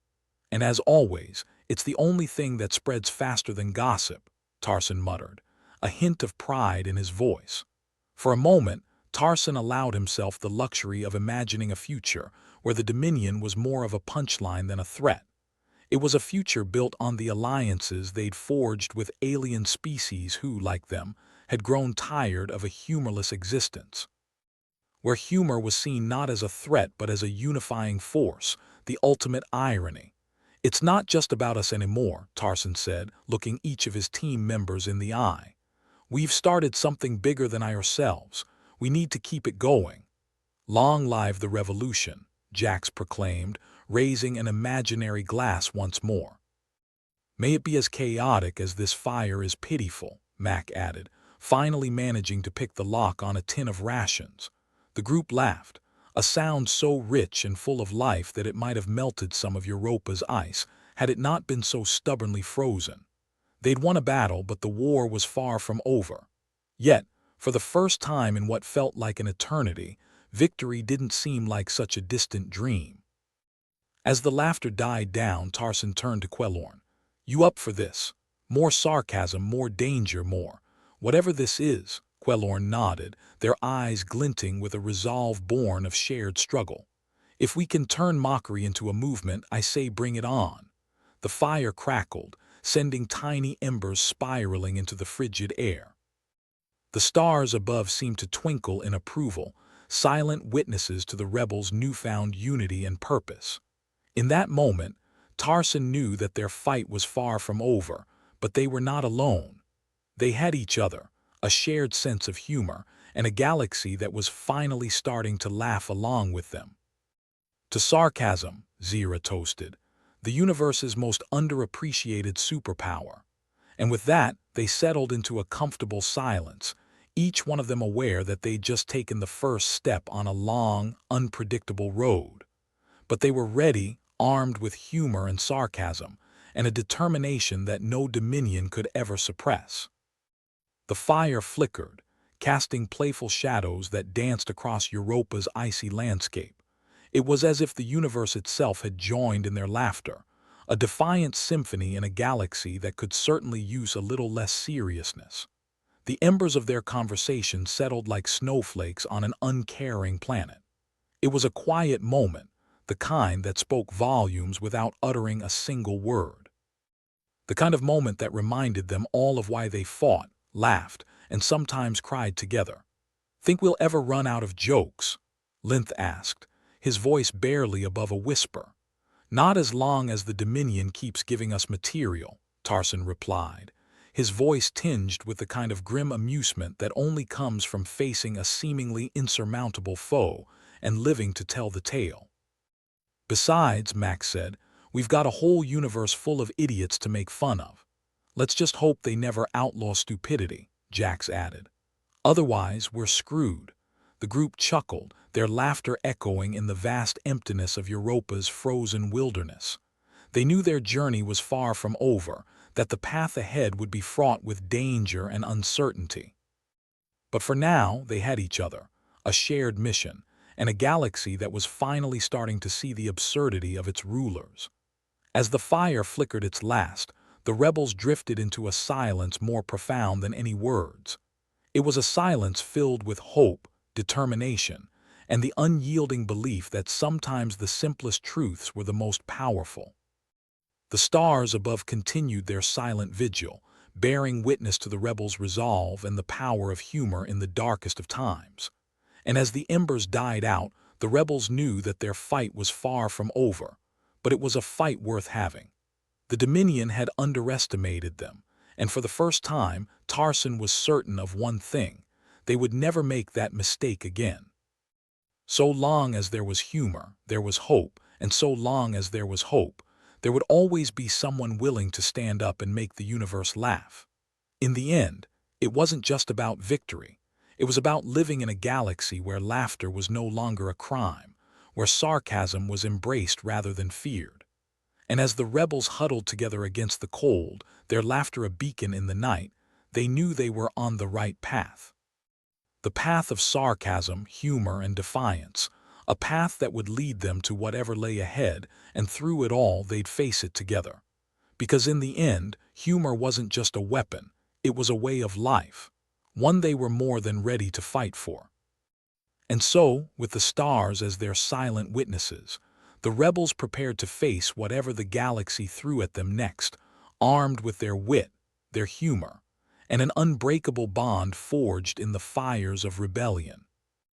And as always, it's the only thing that spreads faster than gossip, Tarson muttered, a hint of pride in his voice. For a moment, Tarson allowed himself the luxury of imagining a future where the Dominion was more of a punchline than a threat. It was a future built on the alliances they'd forged with alien species who, like them, had grown tired of a humorless existence. Where humor was seen not as a threat but as a unifying force, the ultimate irony. It's not just about us anymore, Tarson said, looking each of his team members in the eye. We've started something bigger than ourselves. We need to keep it going. Long live the revolution, Jax proclaimed, raising an imaginary glass once more. May it be as chaotic as this fire is pitiful, Mac added, finally managing to pick the lock on a tin of rations. The group laughed, a sound so rich and full of life that it might have melted some of Europa's ice had it not been so stubbornly frozen. They'd won a battle, but the war was far from over. Yet, for the first time in what felt like an eternity, victory didn't seem like such a distant dream. As the laughter died down, Tarson turned to Quellorn. You up for this? More sarcasm, more danger, more. Whatever this is, Quellorn nodded, their eyes glinting with a resolve born of shared struggle. If we can turn mockery into a movement, I say bring it on. The fire crackled, sending tiny embers spiraling into the frigid air. The stars above seemed to twinkle in approval, silent witnesses to the rebels' newfound unity and purpose. In that moment, Tarson knew that their fight was far from over, but they were not alone. They had each other, a shared sense of humor, and a galaxy that was finally starting to laugh along with them. To sarcasm, Zira toasted, the universe's most underappreciated superpower. And with that, they settled into a comfortable silence, each one of them aware that they'd just taken the first step on a long, unpredictable road. But they were ready, armed with humor and sarcasm, and a determination that no Dominion could ever suppress. The fire flickered, casting playful shadows that danced across Europa's icy landscape. It was as if the universe itself had joined in their laughter, a defiant symphony in a galaxy that could certainly use a little less seriousness. The embers of their conversation settled like snowflakes on an uncaring planet. It was a quiet moment, the kind that spoke volumes without uttering a single word. The kind of moment that reminded them all of why they fought, laughed, and sometimes cried together. Think we'll ever run out of jokes? Linth asked, his voice barely above a whisper. Not as long as the Dominion keeps giving us material, Tarson replied, his voice tinged with the kind of grim amusement that only comes from facing a seemingly insurmountable foe and living to tell the tale. "Besides," Max said, "we've got a whole universe full of idiots to make fun of. Let's just hope they never outlaw stupidity," Jax added. "Otherwise, we're screwed." The group chuckled, their laughter echoing in the vast emptiness of Europa's frozen wilderness. They knew their journey was far from over, that the path ahead would be fraught with danger and uncertainty. But for now, they had each other, a shared mission, and a galaxy that was finally starting to see the absurdity of its rulers. As the fire flickered its last, the rebels drifted into a silence more profound than any words. It was a silence filled with hope, determination, and the unyielding belief that sometimes the simplest truths were the most powerful. The stars above continued their silent vigil, bearing witness to the rebels' resolve and the power of humor in the darkest of times. And as the embers died out, the rebels knew that their fight was far from over, but it was a fight worth having. The Dominion had underestimated them, and for the first time, Tarson was certain of one thing: they would never make that mistake again. So long as there was humor, there was hope, and so long as there was hope, there would always be someone willing to stand up and make the universe laugh. In the end, it wasn't just about victory. It was about living in a galaxy where laughter was no longer a crime, where sarcasm was embraced rather than feared. And as the rebels huddled together against the cold, their laughter a beacon in the night, they knew they were on the right path. The path of sarcasm, humor, and defiance, a path that would lead them to whatever lay ahead, and through it all they'd face it together. Because in the end, humor wasn't just a weapon, it was a way of life, one they were more than ready to fight for. And so, with the stars as their silent witnesses, the rebels prepared to face whatever the galaxy threw at them next, armed with their wit, their humor, and an unbreakable bond forged in the fires of rebellion.